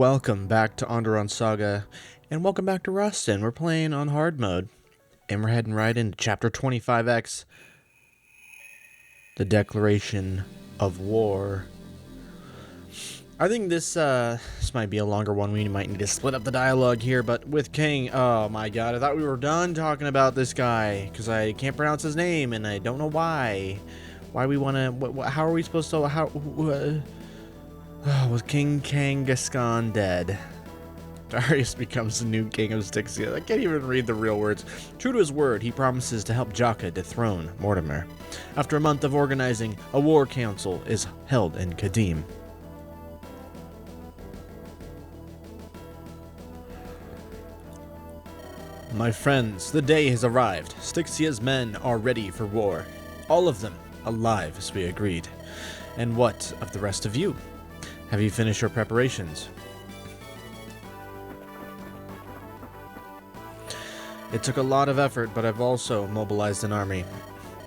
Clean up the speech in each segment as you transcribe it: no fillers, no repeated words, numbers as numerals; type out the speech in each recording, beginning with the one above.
Welcome back to Andaron Saga, and welcome back to Rustin. We're playing on hard mode, and we're heading right into Chapter 25X, the Declaration of War. I think this might be a longer one. We might need to split up the dialogue here, but with King, oh my god, I thought we were done talking about this guy, because I can't pronounce his name, and I don't know why. Why we want to, how are we supposed to, with King Kangaskhan dead, Darius becomes the new king of Styxia. I can't even read the real words. True to his word, he promises to help Jaka dethrone Mortimer. After a month of organizing, a war council is held in Kadim. My friends, the day has arrived. Styxia's men are ready for war. All of them alive, as we agreed. And what of the rest of you? Have you finished your preparations? It took a lot of effort, but I've also mobilized an army.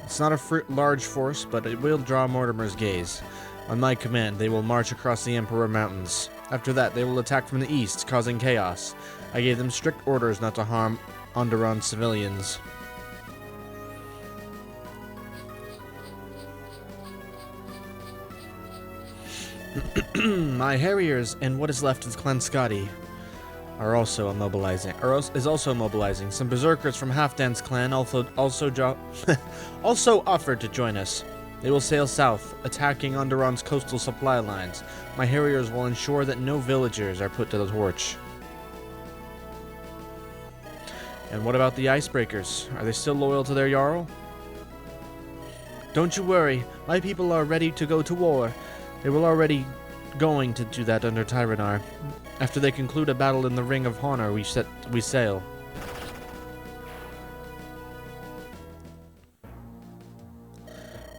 It's not a large force, but it will draw Mortimer's gaze. On my command, they will march across the Emperor Mountains. After that, they will attack from the east, causing chaos. I gave them strict orders not to harm Andaron civilians. My Harriers and what is left of Clan Scotty are also mobilizing. Some berserkers from Halfdan's clan also offered to join us. They will sail south, attacking Andaron's coastal supply lines. My Harriers will ensure that no villagers are put to the torch. And what about the Icebreakers? Are they still loyal to their Jarl? Don't you worry, my people are ready to go to war. They were already going to do that under Tyranar. After they conclude a battle in the Ring of Honor, we sail.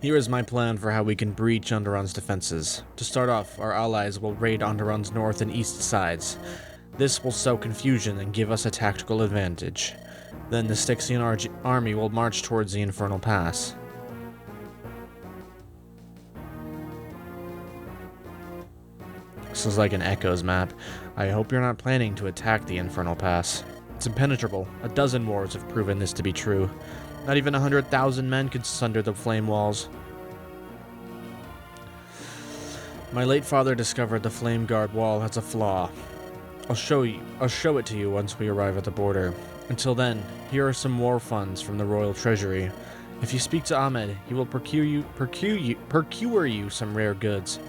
Here is my plan for how we can breach Andaron's defenses. To start off, our allies will raid Andaron's north and east sides. This will sow confusion and give us a tactical advantage. Then the Styxian army will march towards the Infernal Pass. This is like an Echoes map. I hope you're not planning to attack the Infernal Pass. It's impenetrable. A dozen wars have proven this to be true. Not even 100,000 men could sunder the flame walls. My late father discovered the flameguard wall has a flaw. I'll show it to you once we arrive at the border. Until then, here are some war funds from the royal treasury. If you speak to Ahmed, he will procure you some rare goods.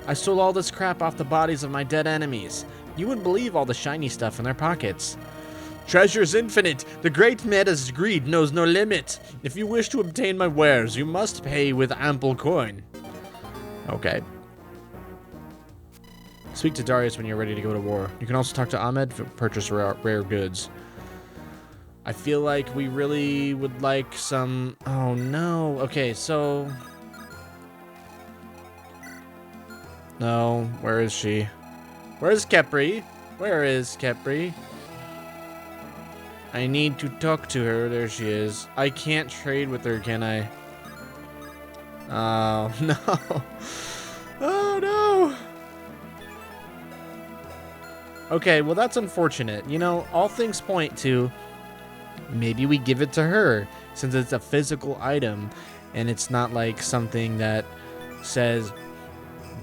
I stole all this crap off the bodies of my dead enemies. You wouldn't believe all the shiny stuff in their pockets. Treasure's infinite. The great Meta's greed knows no limit. If you wish to obtain my wares, you must pay with ample coin. Okay. Speak to Darius when you're ready to go to war. You can also talk to Ahmed to purchase rare goods. I feel like we really would like some... Oh no. Okay, so... No, where is she? Where's Kepri? Where is Kepri? I need to talk to her. There she is. I can't trade with her, can I? Oh, no. Oh, no. Okay, well, that's unfortunate. You know, all things point to maybe we give it to her, since it's a physical item, and it's not like something that says...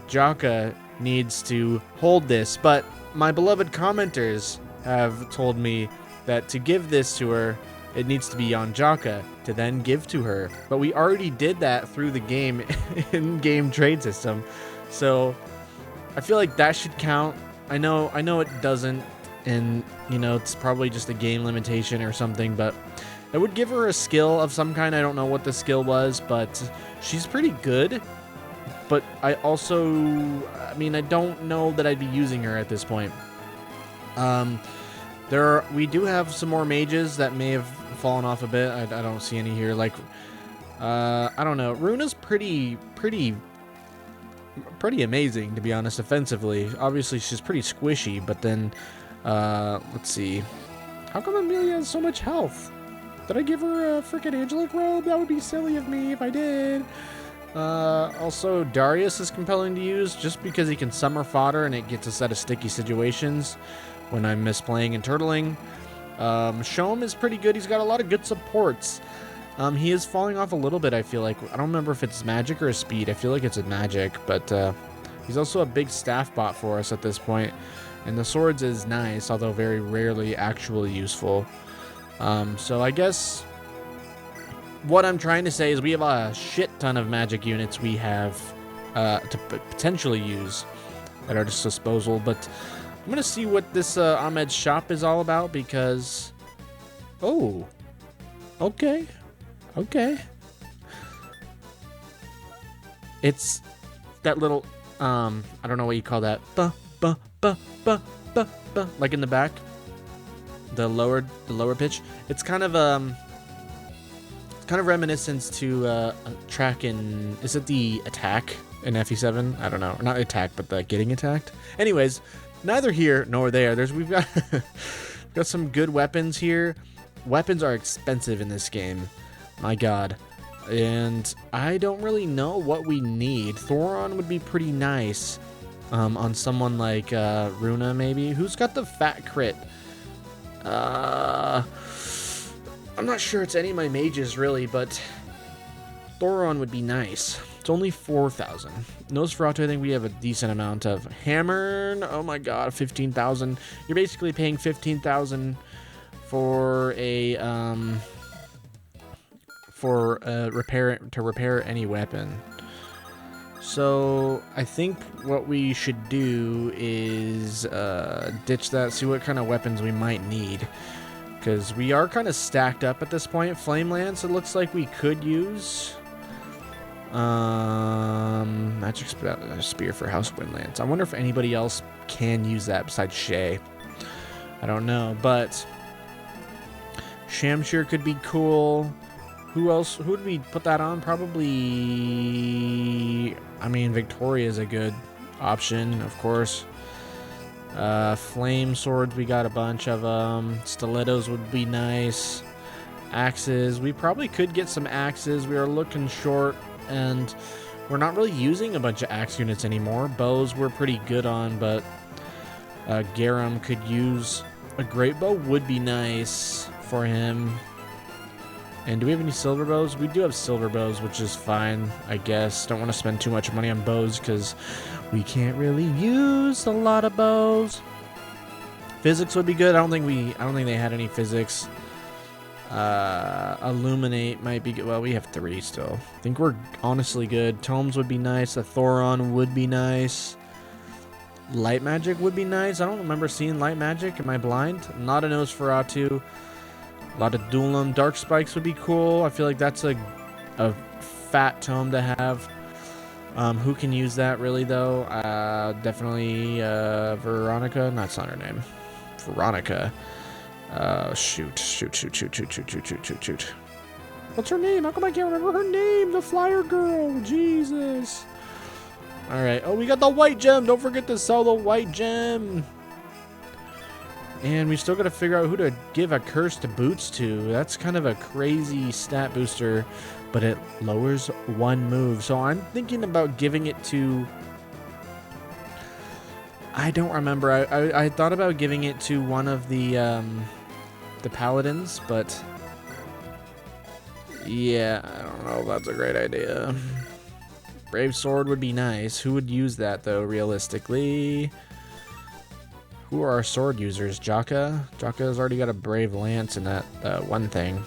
Jaka needs to hold this, but my beloved commenters have told me that to give this to her, it needs to be on Jaka to then give to her. But we already did that through the game, in-game trade system, so I feel like that should count. I know it doesn't, and you know it's probably just a game limitation or something, but it would give her a skill of some kind. I don't know what the skill was, but she's pretty good. But I don't know that I'd be using her at this point. We do have some more mages that may have fallen off a bit. I don't see any here. Like, I don't know. Runa's pretty amazing, to be honest, offensively. Obviously, she's pretty squishy, but then, let's see. How come Amelia has so much health? Did I give her a freaking angelic robe? That would be silly of me if I did. Also, Darius is compelling to use just because he can summer fodder and it gets us out of sticky situations when I'm misplaying and turtling. Shom is pretty good. He's got a lot of good supports. He is falling off a little bit, I feel like. I don't remember if it's magic or a speed. I feel like it's a magic, but he's also a big staff bot for us at this point. And the swords is nice, although very rarely actually useful. So I guess what I'm trying to say is we have a shit ton of magic units we have to potentially use at our disposal, but I'm going to see what this Ahmed's shop is all about because... Oh, okay. Okay. It's that little, I don't know what you call that. Like in the back. The lower pitch. It's kind of reminiscent to track in, is it the attack in FE7? I don't know. Not attack, but the getting attacked. Anyways, neither here nor there. We've got we've got some good weapons here. Weapons are expensive in this game. My god. And I don't really know what we need. Thoron would be pretty nice on someone like Runa, maybe. Who's got the fat crit? I'm not sure it's any of my mages, really, but Thoron would be nice. It's only 4,000. Nosferatu, I think we have a decent amount of. Hammer, oh my god, 15,000. You're basically paying 15,000 for a repair any weapon. So I think what we should do is ditch that, see what kind of weapons we might need, because we are kind of stacked up at this point. Flame Lance, it looks like we could use. Magic Spear for House Wind Lance. I wonder if anybody else can use that besides Shay. I don't know, but Shamshir could be cool. Who else? Who would we put that on? Probably... I mean, Victoria is a good option, of course. Flame swords, we got a bunch of them. Stilettos would be nice. Axes, we probably could get some axes. We are looking short, and we're not really using a bunch of axe units anymore. Bows we're pretty good on, but Garum could use a great bow. Would be nice for him. And do we have any silver bows? We do have silver bows, which is fine, I guess. Don't want to spend too much money on bows because we can't really use a lot of bows. Physics would be good. I don't think they had any physics. Illuminate might be good. Well, we have 3 still. I think we're honestly good. Tomes would be nice. A Thoron would be nice. Light magic would be nice. I don't remember seeing light magic. Am I blind? Not a Nosferatu. A lot of Duelam. Dark Spikes would be cool. I feel like that's a fat tome to have. Who can use that really though? Definitely Veronica. That's not her name. Veronica. Shoot. What's her name? How come I can't remember her name? The Flyer Girl. Jesus. Alright. Oh, we got the white gem. Don't forget to sell the white gem. And we still got to figure out who to give a cursed boots to. That's kind of a crazy stat booster, but it lowers 1 move. So I'm thinking about giving it to... I don't remember. I thought about giving it to one of the paladins, but... yeah, I don't know if that's a great idea. Brave Sword would be nice. Who would use that, though, realistically? Who are our sword users? Jaka? Jaka's already got a Brave Lance in that one thing.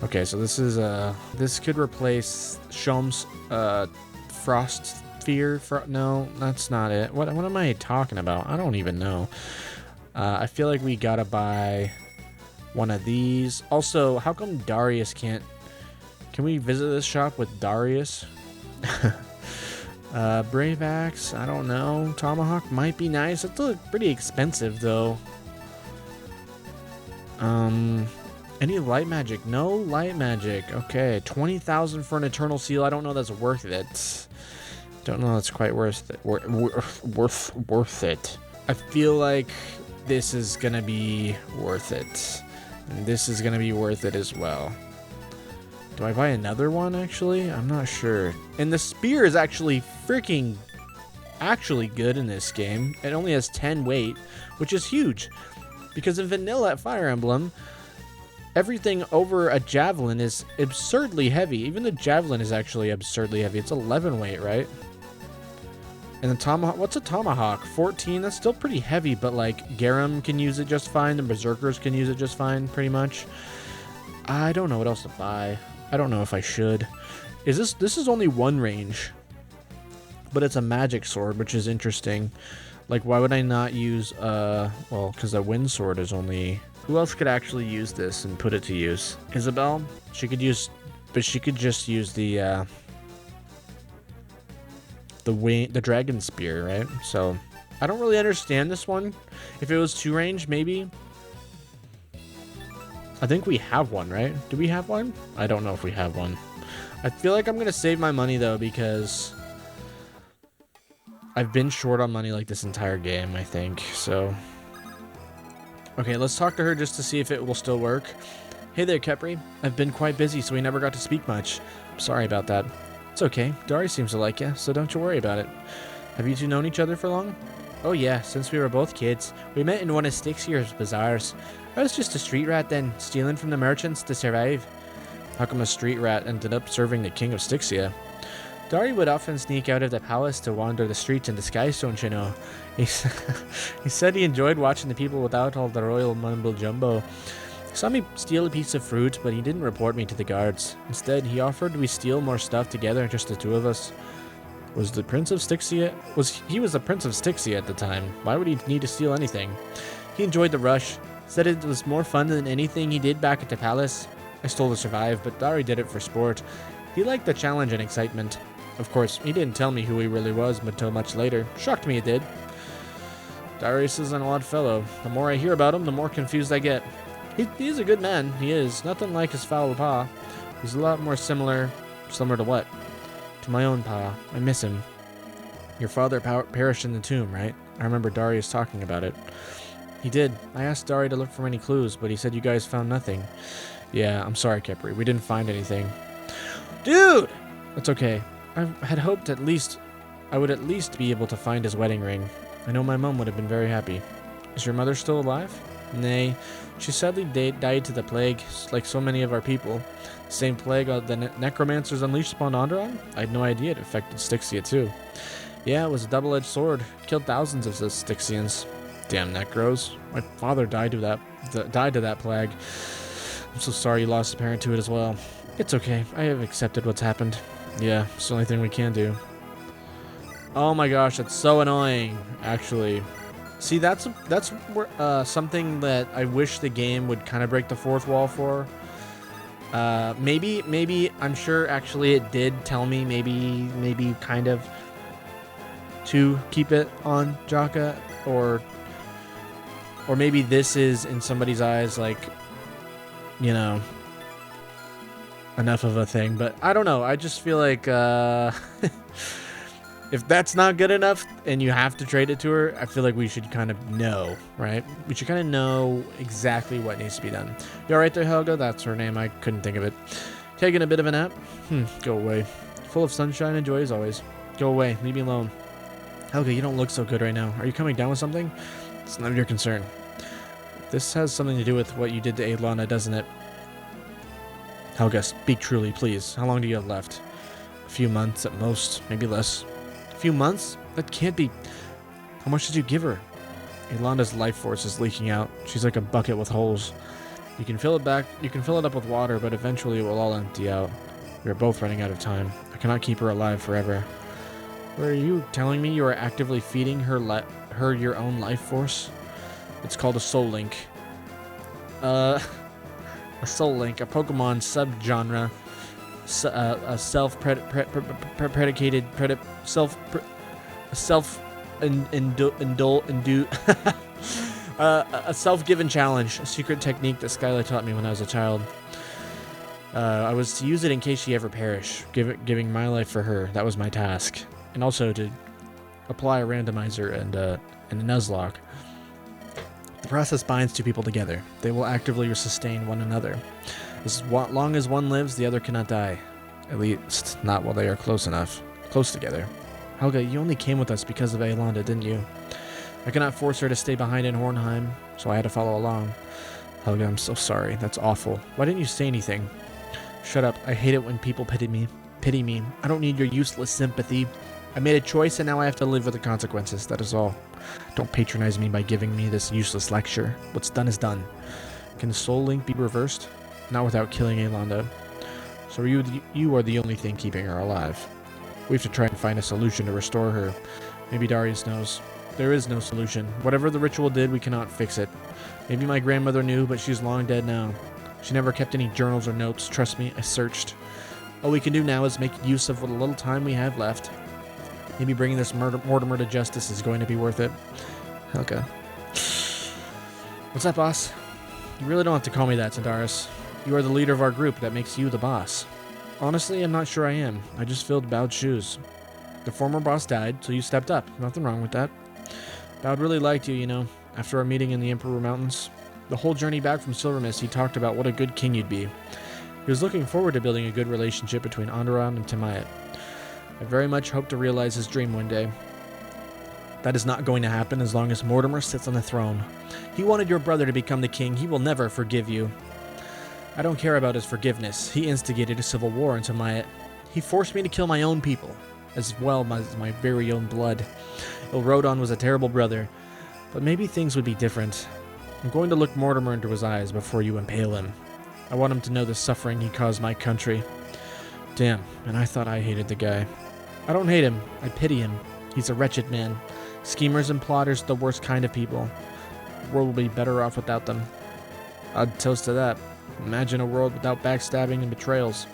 Okay, so this is this could replace Shom's Frost Sphere. No, that's not it. What am I talking about? I don't even know. I feel like we gotta buy one of these. Also, how come Darius can't... Can we visit this shop with Darius? Brave Axe, I don't know. Tomahawk might be nice. It's pretty expensive though. Any light magic? No light magic. Okay, 20,000 for an Eternal Seal. I don't know that's worth it. Don't know that's quite worth it. Worth it. I feel like this is gonna be worth it. And this is gonna be worth it as well. Do I buy another one, actually? I'm not sure. And the spear is actually freaking good in this game. It only has 10 weight, which is huge. Because in vanilla at Fire Emblem, everything over a javelin is absurdly heavy. Even the javelin is actually absurdly heavy. It's 11 weight, right? And the tomahawk, what's a tomahawk? 14? That's still pretty heavy, but like Garum can use it just fine. The Berserkers can use it just fine, pretty much. I don't know what else to buy. I don't know if I should. This is only one range, but it's a magic sword, which is interesting. Like, why would I not use, well, because the wind sword is only... Who else could actually use this and put it to use? Isabel? She could use, but she could just use the dragon spear, right? So, I don't really understand this one. If it was 2 range, maybe. I think we have one, right? Do we have one? I don't know if we have one. I feel like I'm going to save my money, though, because I've been short on money like this entire game, I think. So, okay, let's talk to her just to see if it will still work. Hey there, Kepri. I've been quite busy, so we never got to speak much. I'm sorry about that. It's okay. Darius seems to like you, so don't you worry about it. Have you two known each other for long? Oh yeah, since we were both kids. We met in one of Styxia's bazaars. I was just a street rat then, stealing from the merchants to survive. How come a street rat ended up serving the king of Styxia? Dari would often sneak out of the palace to wander the streets in disguise, don't you know? He said he enjoyed watching the people without all the royal mumbo-jumbo. He saw me steal a piece of fruit, but he didn't report me to the guards. Instead, he offered we steal more stuff together, just the two of us. Was the Prince of Styxia? He was the Prince of Styxia at the time. Why would he need to steal anything? He enjoyed the rush. Said it was more fun than anything he did back at the palace. I stole to survive, but Dari did it for sport. He liked the challenge and excitement. Of course, he didn't tell me who he really was until much later. Shocked me it did. Darius is an odd fellow. The more I hear about him, the more confused I get. He's a good man. He is. Nothing like his foul pa. He's a lot more similar to what? To my own pa. I miss him. Your father perished in the tomb, right? I remember Darius talking about it. He did. I asked Dari to look for any clues, but he said you guys found nothing. Yeah, I'm sorry, Kepri. We didn't find anything. Dude! That's okay. I had hoped I would at least be able to find his wedding ring. I know my mom would have been very happy. Is your mother still alive? Nay. She sadly died to the plague, like so many of our people. The same plague the necromancers unleashed upon Andaron? I had no idea it affected Styxia too. Yeah, it was a double-edged sword. It killed thousands of the Styxians. Damn necros. My father died to that plague. I'm so sorry you lost a parent to it as well. It's okay. I have accepted what's happened. Yeah, it's the only thing we can do. Oh my gosh, that's so annoying, actually. See, that's something that I wish the game would kind of break the fourth wall for. Maybe, I'm sure actually it did tell me maybe kind of to keep it on Jaka, or maybe this is in somebody's eyes like, you know, enough of a thing, but I don't know. I just feel like if that's not good enough and you have to trade it to her, I feel like we should kind of know, right? We should kind of know exactly what needs to be done. You all right there, Helga? That's her name. I couldn't think of it. Taking a bit of a nap? Go away. Full of sunshine and joy as always. Go away. Leave me alone. Helga, you don't look so good right now. Are you coming down with something? It's none of your concern. This has something to do with what you did to Adlana, doesn't it? Helga, speak truly, please. How long do you have left? A few months at most, maybe less. A few months? That can't be. How much did you give her? Adlana's life force is leaking out. She's like a bucket with holes. You can fill it up with water, but eventually it will all empty out. We are both running out of time. I cannot keep her alive forever. Are you telling me you are actively feeding her your own life force? It's called a soul link. A soul link, a Pokemon subgenre, a a self-given challenge, a secret technique that Skyla taught me when I was a child. I was to use it in case she ever perished, giving my life for her. That was my task. And also to apply a randomizer and a Nuzlocke. The process binds two people together. They will actively sustain one another. As long as one lives, the other cannot die. At least, not while they are close together. Helga, you only came with us because of Aelanda, didn't you? I cannot force her to stay behind in Hornheim, so I had to follow along. Helga, I'm so sorry. That's awful. Why didn't you say anything? Shut up. I hate it when people pity me. I don't need your useless sympathy. I made a choice and now I have to live with the consequences. That is all. Don't patronize me by giving me this useless lecture. What's done is done. Can the soul link be reversed? Not without killing Aelanda. So you are the only thing keeping her alive. We have to try and find a solution to restore her. Maybe Darius knows. There is no solution. Whatever the ritual did, we cannot fix it. Maybe my grandmother knew, but she's long dead now. She never kept any journals or notes. Trust me, I searched. All we can do now is make use of what little time we have left. Maybe bringing this Mortimer to justice is going to be worth it. Helga. What's up, boss? You really don't have to call me that, Darius. You are the leader of our group. That makes you the boss. Honestly, I'm not sure I am. I just filled Bowd's shoes. The former boss died, so you stepped up. Nothing wrong with that. Bowd really liked you, you know, after our meeting in the Emperor Mountains. The whole journey back from Silvermist, he talked about what a good king you'd be. He was looking forward to building a good relationship between Andaron and Timayet. I very much hope to realize his dream one day. That is not going to happen as long as Mortimer sits on the throne. He wanted your brother to become the king. He will never forgive you. I don't care about his forgiveness. He instigated a civil war in Timayet. He forced me to kill my own people, as well as my very own blood. Ilrodon was a terrible brother, but maybe things would be different. I'm going to look Mortimer into his eyes before you impale him. I want him to know the suffering he caused my country. Damn, and I thought I hated the guy. I don't hate him. I pity him. He's a wretched man. Schemers and plotters are the worst kind of people. The world will be better off without them. I'd toast to that. Imagine a world without backstabbing and betrayals.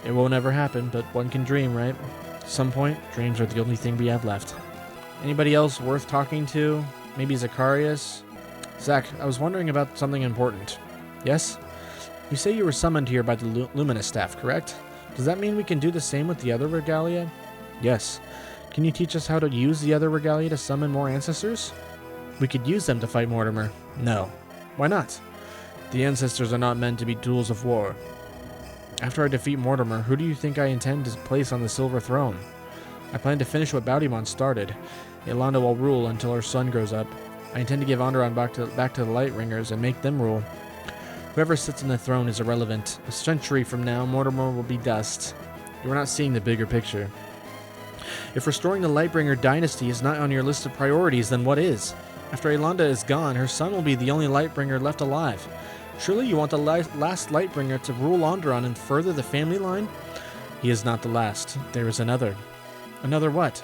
It won't ever happen, but one can dream, right? At some point, dreams are the only thing we have left. Anybody else worth talking to? Maybe Zacharias? Zach, I was wondering about something important. Yes? You say you were summoned here by the Luminous staff, correct? Does that mean we can do the same with the other regalia? Yes. Can you teach us how to use the other regalia to summon more ancestors? We could use them to fight Mortimer. No. Why not? The ancestors are not meant to be tools of war. After I defeat Mortimer, who do you think I intend to place on the Silver Throne? I plan to finish what Bowdimon started. Aelanda will rule until her son grows up. I intend to give Andaron back to the Lightringers and make them rule. Whoever sits on the throne is irrelevant. A century from now, Mortimer will be dust. You are not seeing the bigger picture. If restoring the Lightbringer dynasty is not on your list of priorities, then what is? After Aelanda is gone, her son will be the only Lightbringer left alive. Surely you want the last Lightbringer to rule Andaron and further the family line? He is not the last. There is another. Another what?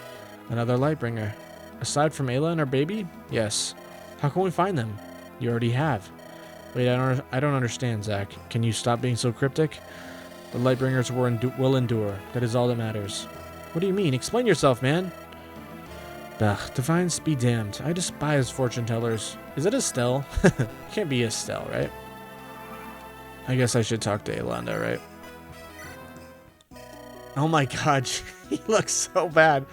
Another Lightbringer. Aside from Ayla and her baby? Yes. How can we find them? You already have. Wait, I don't understand, Zach. Can you stop being so cryptic? The Lightbringers will endure. That is all that matters. What do you mean? Explain yourself, man. Ugh, divines be damned. I despise fortune tellers. Is it Estelle? Can't be Estelle, right? I guess I should talk to Aelanda, right? Oh my god, he looks so bad.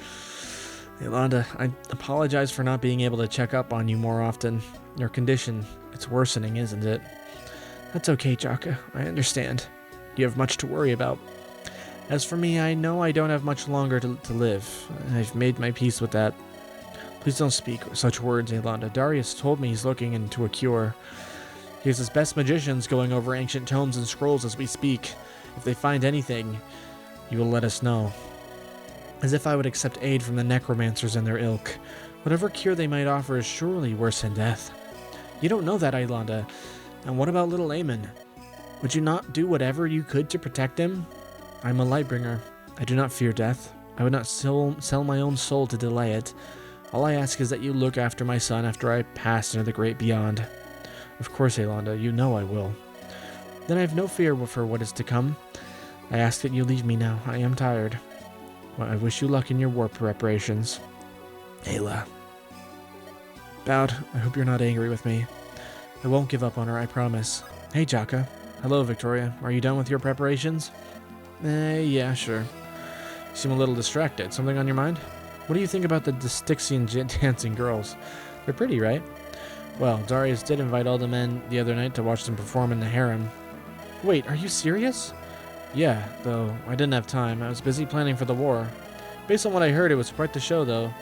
Aelanda, I apologize for not being able to check up on you more often. Your condition, it's worsening, isn't it? That's okay, Jaka. I understand. You have much to worry about. As for me, I know I don't have much longer to live. I've made my peace with that. Please don't speak such words, Aelanda. Darius told me he's looking into a cure. He has his best magicians going over ancient tomes and scrolls as we speak. If they find anything, you will let us know. As if I would accept aid from the necromancers and their ilk. Whatever cure they might offer is surely worse than death. You don't know that, Aelanda. And what about little Aemon? Would you not do whatever you could to protect him? I'm a Lightbringer. I do not fear death. I would not sell my own soul to delay it. All I ask is that you look after my son after I pass into the great beyond. Of course, Aelanda, you know I will. Then I have no fear for what is to come. I ask that you leave me now. I am tired. Well, I wish you luck in your war preparations. Ayla. Bowd, I hope you're not angry with me. I won't give up on her, I promise. Hey, Jaka. Hello, Victoria. Are you done with your preparations? Yeah, sure. You seem a little distracted. Something on your mind? What do you think about the Styxian dancing girls? They're pretty, right? Well, Darius did invite all the men the other night to watch them perform in the harem. Wait, are you serious? Yeah, though I didn't have time. I was busy planning for the war. Based on what I heard, it was quite the show, though.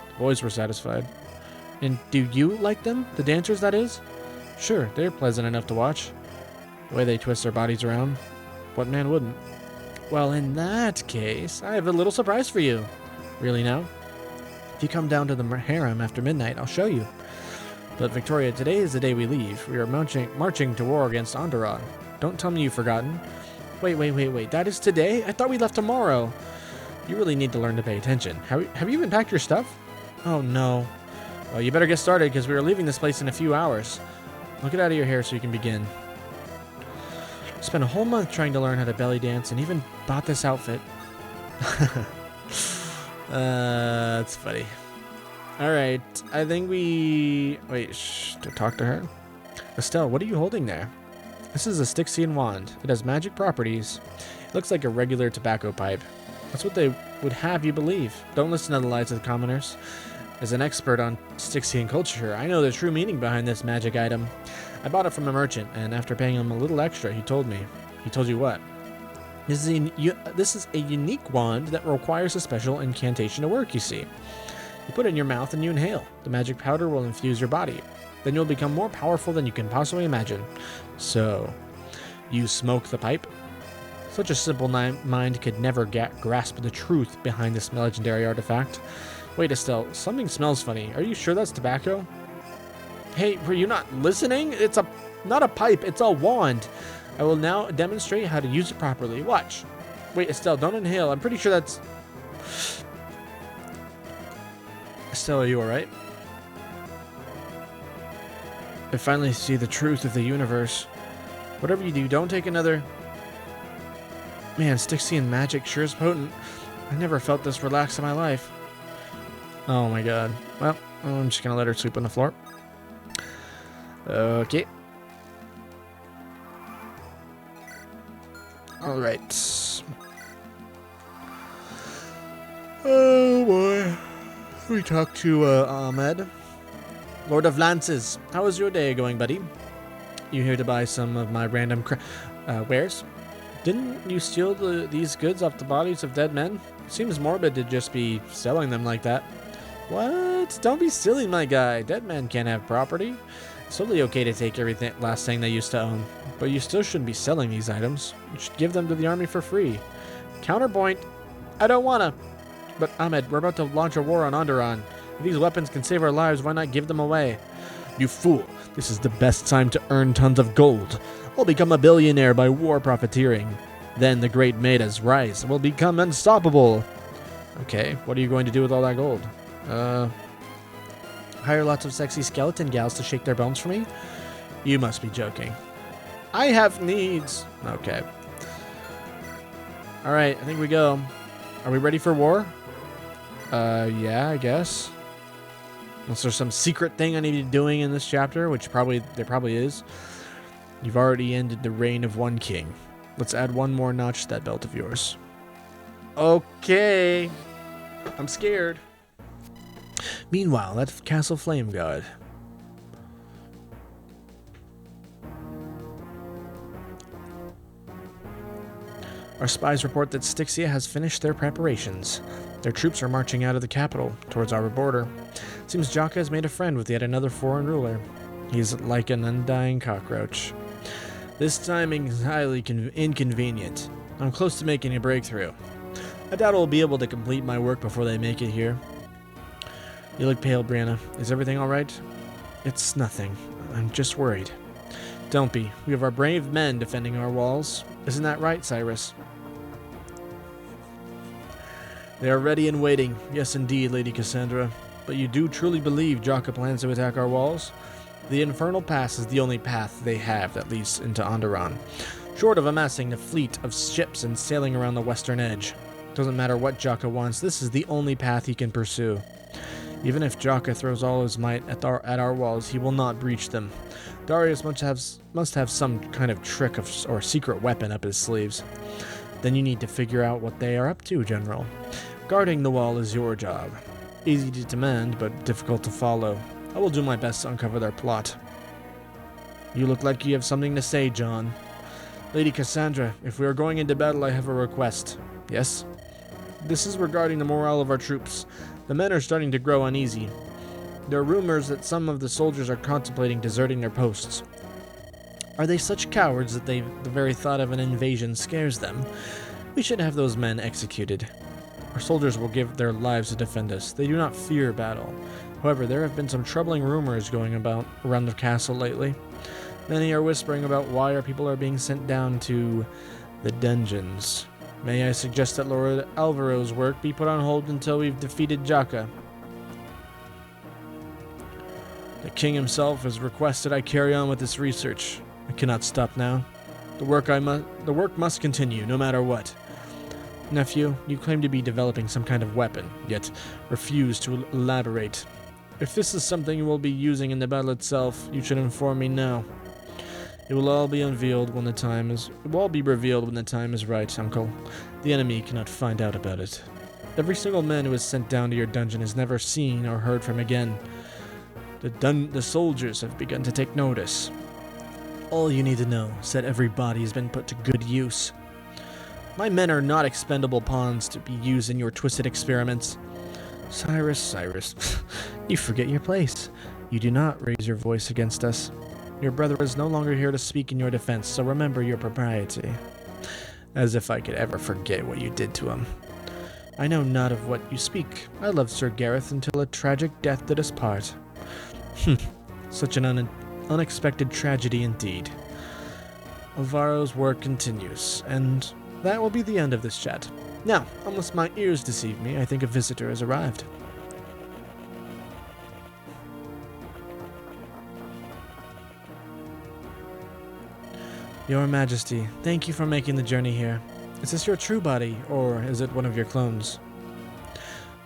The boys were satisfied. And do you like them? The dancers, that is? Sure, they're pleasant enough to watch. The way they twist their bodies around. What man wouldn't? Well, in that case, I have a little surprise for you. Really now? If you come down to the harem after midnight, I'll show you. But Victoria, today is the day we leave. We are marching to war against Andaron. Don't tell me you've forgotten. Wait. That is today? I thought we left tomorrow. You really need to learn to pay attention. Have you even packed your stuff? Oh, no. Well, you better get started because we are leaving this place in a few hours. Look it out of your hair so you can begin. Spent a whole month trying to learn how to belly dance and even bought this outfit. That's funny. Alright, I think we... Wait, to talk to her? Estelle, what are you holding there? This is a Styxian wand. It has magic properties. It looks like a regular tobacco pipe. That's what they would have you believe. Don't listen to the lies of the commoners. As an expert on Styxian culture, I know the true meaning behind this magic item. I bought it from a merchant, and after paying him a little extra, he told me. He told you what? This is a unique wand that requires a special incantation to work, you see. You put it in your mouth and you inhale. The magic powder will infuse your body. Then you'll become more powerful than you can possibly imagine. So, you smoke the pipe? Such a simple mind could never grasp the truth behind this legendary artifact. Wait, Estelle, something smells funny. Are you sure that's tobacco? Hey, were you not listening? It's not a pipe, it's a wand. I will now demonstrate how to use it properly. Watch. Wait, Estelle, don't inhale. I'm pretty sure that's... Estelle, are you alright? I finally see the truth of the universe. Whatever you do, don't take another... Man, Styxian magic sure is potent. I never felt this relaxed in my life. Oh my god. Well, I'm just gonna let her sleep on the floor. Okay. Alright. Oh boy. We talked to Ahmed. Lord of Lances. How was your day going, buddy? You here to buy some of my random wares? Didn't you steal these goods off the bodies of dead men? Seems morbid to just be selling them like that. What? Don't be silly, my guy. Dead men can't have property. It's totally okay to take everything, last thing they used to own. But you still shouldn't be selling these items. You should give them to the army for free. Counterpoint. I don't wanna. But Ahmed, we're about to launch a war on Andaron. If these weapons can save our lives, why not give them away? You fool. This is the best time to earn tons of gold. I'll become a billionaire by war profiteering. Then the great Maeda's rise will become unstoppable. Okay, what are you going to do with all that gold? Hire lots of sexy skeleton gals to shake their bones for me? You must be joking. I have needs. Okay. Alright, I think we go. Are we ready for war? Yeah, I guess. Unless there's some secret thing I need to be doing in this chapter, which there probably is. You've already ended the reign of one king. Let's add one more notch to that belt of yours. Okay. I'm scared. Meanwhile, at Castle Flameguard. Our spies report that Styxia has finished their preparations. Their troops are marching out of the capital, towards our border. Seems Jaka has made a friend with yet another foreign ruler. He's like an undying cockroach. This timing is highly inconvenient. I'm close to making a breakthrough. I doubt I'll be able to complete my work before they make it here. You look pale, Brianna. Is everything alright? It's nothing. I'm just worried. Don't be. We have our brave men defending our walls. Isn't that right, Cyrus? They are ready and waiting. Yes, indeed, Lady Cassandra. But you do truly believe Jaka plans to attack our walls? The Infernal Pass is the only path they have that leads into Andaron. Short of amassing a fleet of ships and sailing around the western edge. Doesn't matter what Jaka wants, this is the only path he can pursue. Even if Jaka throws all his might at our walls, he will not breach them. Darius must have some kind of trick or secret weapon up his sleeves. Then you need to figure out what they are up to, General. Guarding the wall is your job. Easy to demand, but difficult to follow. I will do my best to uncover their plot. You look like you have something to say, John. Lady Cassandra, if we are going into battle, I have a request. Yes? This is regarding the morale of our troops. The men are starting to grow uneasy. There are rumors that some of the soldiers are contemplating deserting their posts. Are they such cowards that the very thought of an invasion scares them? We should have those men executed. Our soldiers will give their lives to defend us. They do not fear battle. However, there have been some troubling rumors going about around the castle lately. Many are whispering about why our people are being sent down to the dungeons. May I suggest that Lord Alvaro's work be put on hold until we've defeated Jaka? The king himself has requested I carry on with this research. I cannot stop now. The work must continue, no matter what. Nephew, you claim to be developing some kind of weapon, yet refuse to elaborate. If this is something you will be using in the battle itself, you should inform me now. It will all be revealed when the time is right, Uncle. The enemy cannot find out about it. Every single man who is sent down to your dungeon is never seen or heard from again. The soldiers have begun to take notice. All you need to know is that every body has been put to good use. My men are not expendable pawns to be used in your twisted experiments. Cyrus, you forget your place. You do not raise your voice against us. Your brother is no longer here to speak in your defense, so remember your propriety. As if I could ever forget what you did to him. I know not of what you speak. I loved Sir Gareth until a tragic death did us part. Such an unexpected tragedy indeed. Alvaro's work continues, and that will be the end of this chat. Now, unless my ears deceive me, I think a visitor has arrived. Your Majesty, thank you for making the journey here. Is this your true body, or is it one of your clones?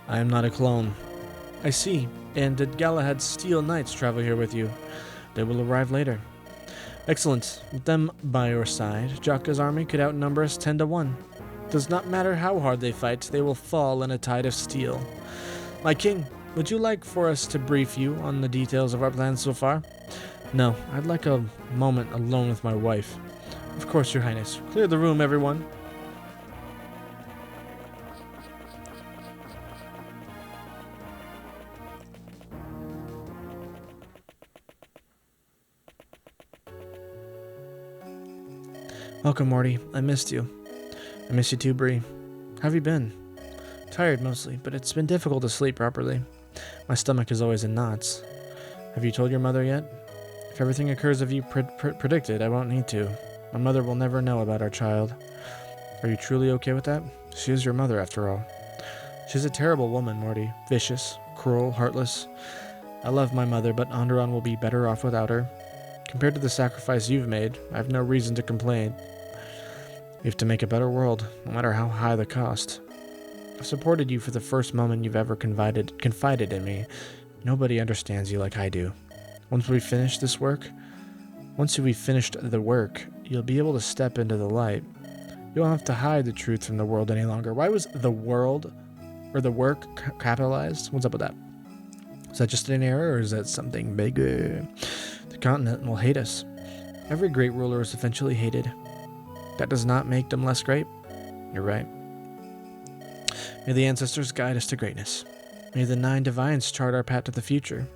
I am not a clone. I see. And did Galahad's Steel Knights travel here with you? They will arrive later. Excellent. With them by your side, Jaka's army could outnumber us 10 to 1. Does not matter how hard they fight, they will fall in a tide of steel. My king, would you like for us to brief you on the details of our plans so far? No, I'd like a moment alone with my wife. Of course, Your Highness. Clear the room, everyone. Welcome, Morty. I missed you. I miss you too, Bree. How have you been? Tired mostly, but it's been difficult to sleep properly. My stomach is always in knots. Have you told your mother yet? If everything occurs as you predicted, I won't need to. My mother will never know about our child. Are you truly okay with that? She is your mother, after all. She's a terrible woman, Morty. Vicious, cruel, heartless. I love my mother, but Andaron will be better off without her. Compared to the sacrifice you've made, I have no reason to complain. We have to make a better world, no matter how high the cost. I've supported you for the first moment you've ever confided in me. Nobody understands you like I do. Once we've finished the work, you'll be able to step into the light. You won't have to hide the truth from the world any longer. Why was the world, or the work, capitalized? What's up with that? Is that just an error, or is that something bigger? The continent will hate us. Every great ruler is eventually hated. That does not make them less great. You're right. May the ancestors guide us to greatness. May the 9 divines chart our path to the future.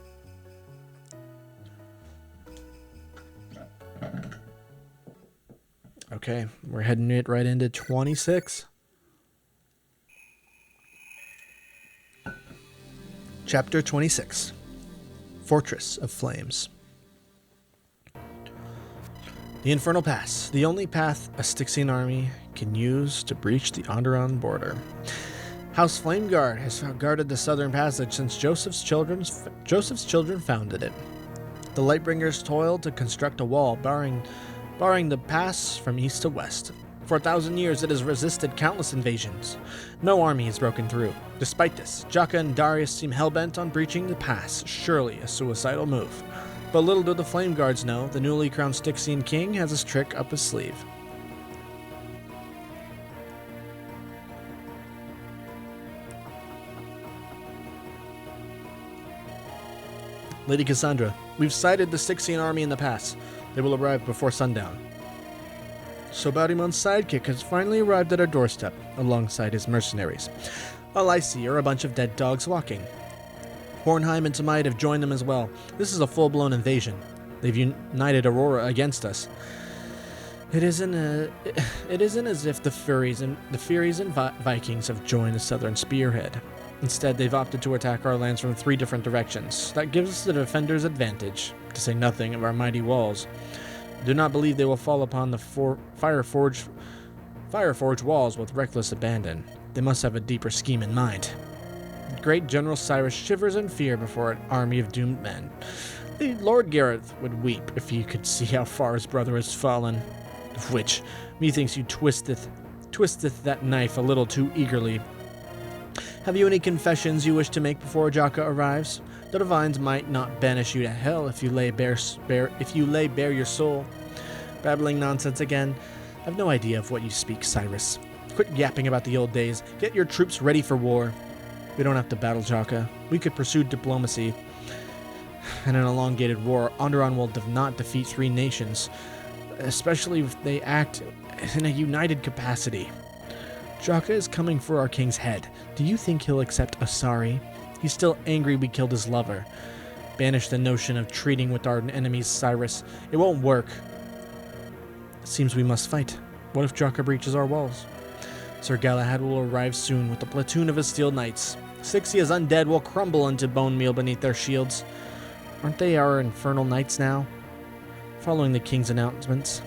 Okay, we're heading it right into 26. Chapter 26. Fortress of Flames. The Infernal Pass, the only path a Styxian army can use to breach the Andaron border. House Flameguard has guarded the southern passage since Joseph's children founded it. The Lightbringers toiled to construct a wall barring the pass from east to west. For 1,000 years it has resisted countless invasions. No army has broken through. Despite this, Jaka and Darius seem hell-bent on breaching the pass, surely a suicidal move. But little do the Flameguards know, the newly crowned Styxian king has his trick up his sleeve. Lady Cassandra, we've sighted the Styxian army in the pass. They will arrive before sundown. So Bowdymon's sidekick has finally arrived at our doorstep, alongside his mercenaries. All I see are a bunch of dead dogs walking. Hornheim and Tamite have joined them as well. This is a full-blown invasion. They've united Aurora against us. It isn't as if the Furies and Vikings have joined the Southern Spearhead. Instead, they've opted to attack our lands from 3 different directions. That gives us the defenders' advantage, to say nothing of our mighty walls. I do not believe they will fall upon the Fireforge walls with reckless abandon. They must have a deeper scheme in mind. Great General Cyrus shivers in fear before an army of doomed men. The Lord Gareth would weep if he could see how far his brother has fallen. Of which, methinks you twisteth that knife a little too eagerly. Have you any confessions you wish to make before Jaka arrives? The divines might not banish you to hell if you lay bare your soul. Babbling nonsense again. I've no idea of what you speak, Cyrus. Quit yapping about the old days. Get your troops ready for war. We don't have to battle Jaka. We could pursue diplomacy. In an elongated war, Andaron will not defeat 3 nations, especially if they act in a united capacity. Jaka is coming for our king's head. Do you think he'll accept a sorry? He's still angry we killed his lover. Banish the notion of treating with our enemies, Cyrus. It won't work. It seems we must fight. What if Jaka breaches our walls? Sir Galahad will arrive soon with a platoon of his steel knights. 60 undead will crumble into bone meal beneath their shields. Aren't they our infernal knights now? Following the king's announcements.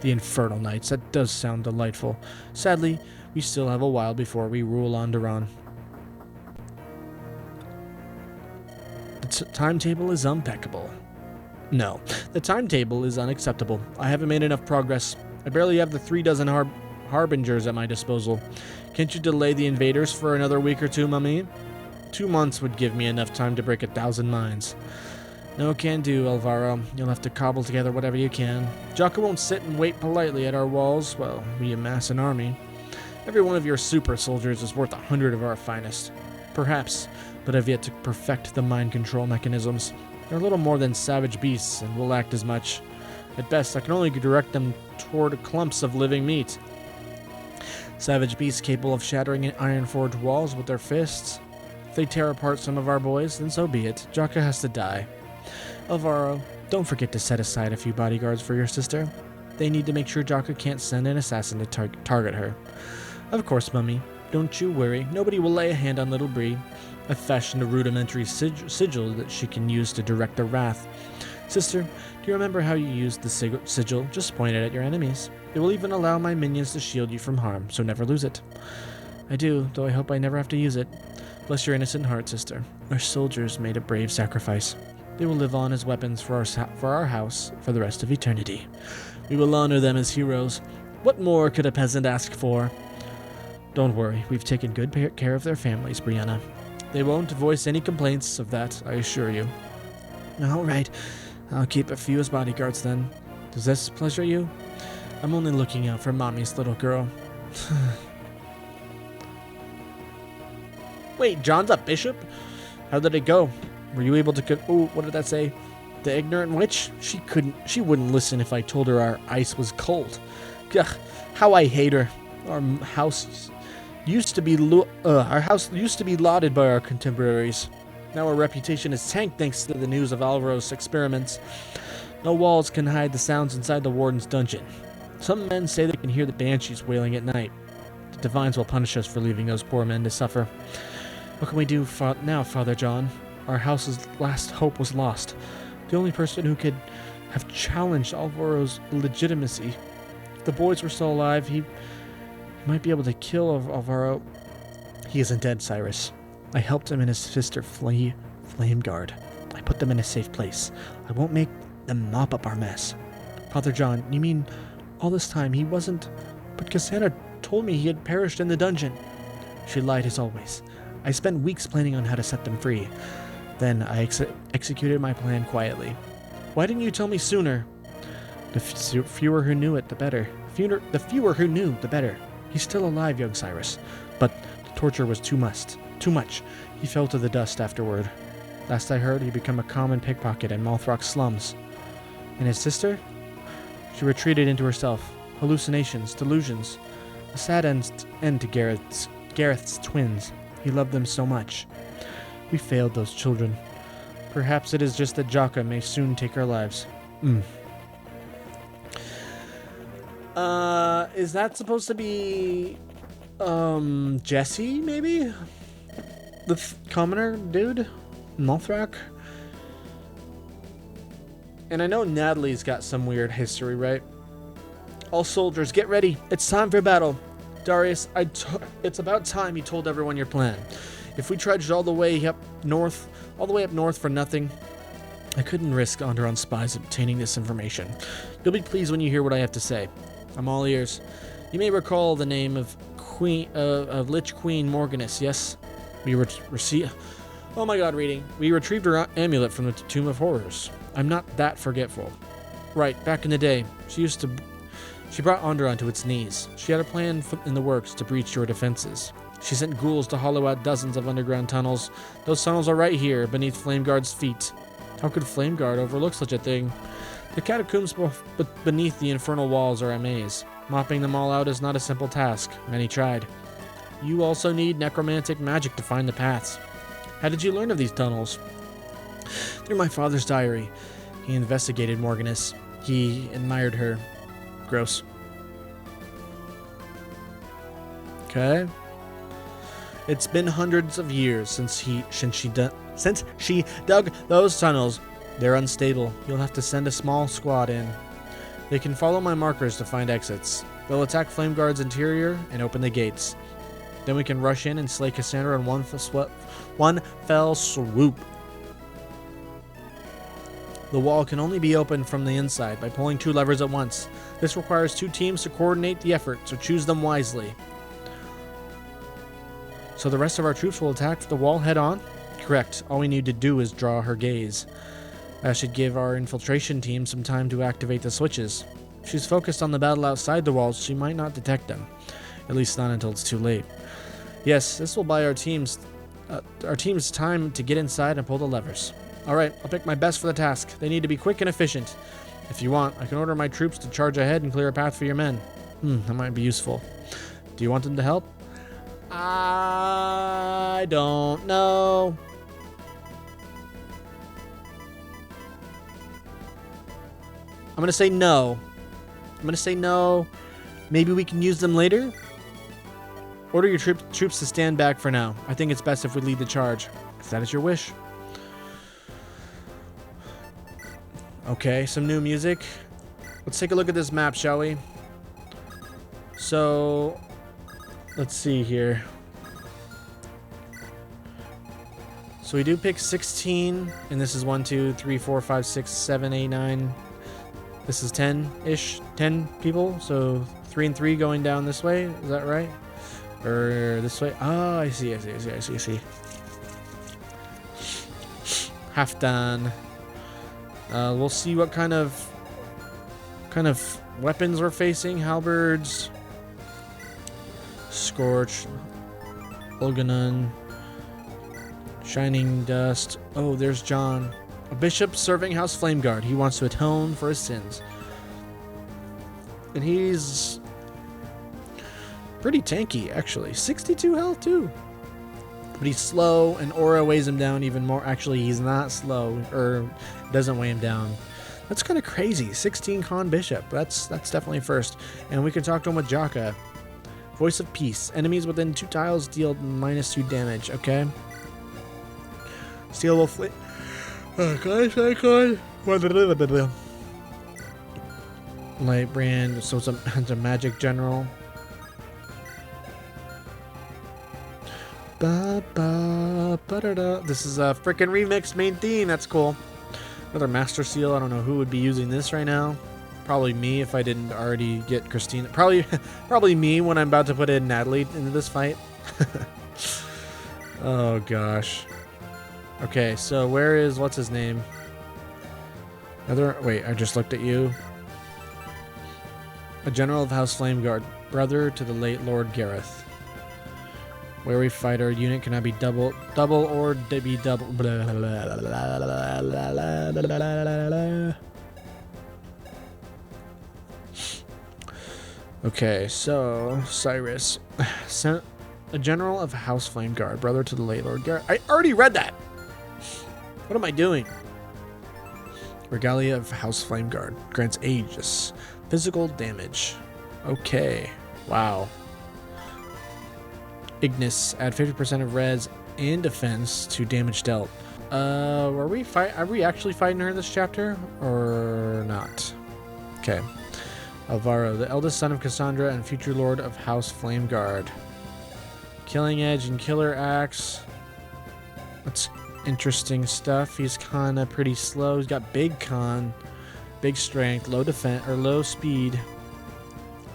The infernal knights, that does sound delightful. Sadly, we still have a while before we rule Andaron. The timetable is impeccable. No, the timetable is unacceptable. I haven't made enough progress. I barely have the 36 harbingers at my disposal. Can't you delay the invaders for another week or 2, mummy? 2 months would give me enough time to break 1,000 minds. No can do, Alvaro. You'll have to cobble together whatever you can. Jaka won't sit and wait politely at our walls while we amass an army. Every one of your super soldiers is worth 100 of our finest. Perhaps, but I've yet to perfect the mind control mechanisms. They're little more than savage beasts and will act as much. At best, I can only direct them toward clumps of living meat. Savage beasts capable of shattering iron-forged walls with their fists. If they tear apart some of our boys, then so be it. Jaka has to die. Alvaro, don't forget to set aside a few bodyguards for your sister. They need to make sure Jaka can't send an assassin to target her. Of course, mummy. Don't you worry. Nobody will lay a hand on little Bree. I've fashioned a rudimentary sigil that she can use to direct their wrath. Sister, do you remember how you used the sigil? Just point it at your enemies. It will even allow my minions to shield you from harm, so never lose it. I do, though I hope I never have to use it. Bless your innocent heart, sister. Our soldiers made a brave sacrifice. They will live on as weapons for our house for the rest of eternity. We will honor them as heroes. What more could a peasant ask for? Don't worry, we've taken good care of their families, Brianna. They won't voice any complaints of that, I assure you. All right, I'll keep a few as bodyguards then. Does this pleasure you? I'm only looking out for Mommy's little girl. Wait, John's a bishop? How did it go? Were you able to what did that say? The ignorant witch? She wouldn't listen if I told her our ice was cold. Gah, how I hate her. Our house used to be lauded by our contemporaries. Now our reputation is tanked thanks to the news of Alvaro's experiments. No walls can hide the sounds inside the warden's dungeon. Some men say they can hear the banshees wailing at night. The divines will punish us for leaving those poor men to suffer. What can we do now, Father John? Our house's last hope was lost. The only person who could have challenged Alvaro's legitimacy. If the boys were still alive, he might be able to kill Alvaro. He isn't dead, Cyrus. I helped him and his sister flee Flameguard. I put them in a safe place. I won't make them mop up our mess. Father John, you mean all this time he wasn't... But Cassandra told me he had perished in the dungeon. She lied as always. I spent weeks planning on how to set them free. Then I executed my plan quietly. Why didn't you tell me sooner? The fewer who knew it, the better. The fewer who knew, the better. He's still alive, young Cyrus. But the torture was too much. He fell to the dust afterward. Last I heard, he became a common pickpocket in Mothrock slums. And his sister? She retreated into herself. hallucinations, delusions. A sad end to Gareth's twins. He loved them so much. We failed those children. Perhaps it is just that Jaka may soon take our lives. Is that supposed to be, Jesse, maybe? The commoner dude? Mothrak? And I know Natalie's got some weird history, right? All soldiers, get ready. It's time for battle. Darius, it's about time you told everyone your plan. If we trudged all the way up north for nothing, I couldn't risk Andaron spies obtaining this information. You'll be pleased when you hear what I have to say. I'm all ears. You may recall the name of Lich Queen Morganus, yes? We retrieved her amulet from the Tomb of Horrors. I'm not that forgetful. Right, back in the day, she brought Andaron to its knees. She had a plan in the works to breach your defenses. She sent ghouls to hollow out dozens of underground tunnels. Those tunnels are right here, beneath Flameguard's feet. How could Flameguard overlook such a thing? The catacombs beneath the infernal walls are a maze. Mopping them all out is not a simple task. Many tried. You also need necromantic magic to find the paths. How did you learn of these tunnels? Through my father's diary. He investigated Morganus. He admired her. Gross. Okay. It's been hundreds of years since she dug those tunnels. They're unstable. You'll have to send a small squad in. They can follow my markers to find exits. They'll attack Flameguard's interior and open the gates. Then we can rush in and slay Cassandra in one fell swoop. The wall can only be opened from the inside by pulling 2 levers at once. This requires 2 teams to coordinate the effort, so choose them wisely. So the rest of our troops will attack the wall head-on? Correct. All we need to do is draw her gaze. That should give our infiltration team some time to activate the switches. If she's focused on the battle outside the walls, she might not detect them. At least not until it's too late. Yes, this will buy our team's time to get inside and pull the levers. Alright, I'll pick my best for the task. They need to be quick and efficient. If you want, I can order my troops to charge ahead and clear a path for your men. That might be useful. Do you want them to help? I don't know. I'm gonna say no. Maybe we can use them later? Order your troops to stand back for now. I think it's best if we lead the charge. If that is your wish. Okay, some new music. Let's take a look at this map, shall we? So, let's see here. So we do pick 16, and this is 1, 2, 3, 4, 5, 6, 7, 8, 9. This is 10-ish, 10 people. So 3 and 3 going down this way. Is that right? Or this way? Oh, I see. Half done. We'll see what kind of weapons we're facing. Halberds, Scorch, Olganon, Shining Dust. Oh, there's John. A bishop serving House Flameguard. He wants to atone for his sins. And he's pretty tanky, actually. 62 health, too. But he's slow, and Aura weighs him down even more. Actually, he's not slow, or doesn't weigh him down. That's kind of crazy. 16 con bishop. That's definitely first. And we can talk to him with Jaka. Voice of Peace. Enemies within 2 tiles deal -2 damage. Okay. Steel Wolf. Light brand. So it's a magic general. This is a freaking remixed main theme. That's cool. Another Master Seal. I don't know who would be using this right now. Probably me if I didn't already get Christina. Probably me when I'm about to put in Natalie into this fight. Oh gosh. Okay, so where is what's his name? Wait, I just looked at you. A general of House Flameguard, brother to the late Lord Gareth. Where we fight, our unit cannot be double or be double. Blah, blah, blah, blah, blah, blah, blah. Okay, so Cyrus, sent a general of House Flameguard, brother to the late Lord Garrett. I already read that. What am I doing? Regalia of House Flameguard grants Aegis physical damage. Okay, wow. Ignis, add 50% of res and defense to damage dealt. Are we actually fighting her this chapter or not? Okay. Alvaro, the eldest son of Cassandra and future lord of House Flameguard. Killing Edge and Killer Axe. That's interesting stuff. He's kind of pretty slow. He's got big con, big strength, low defense or low speed.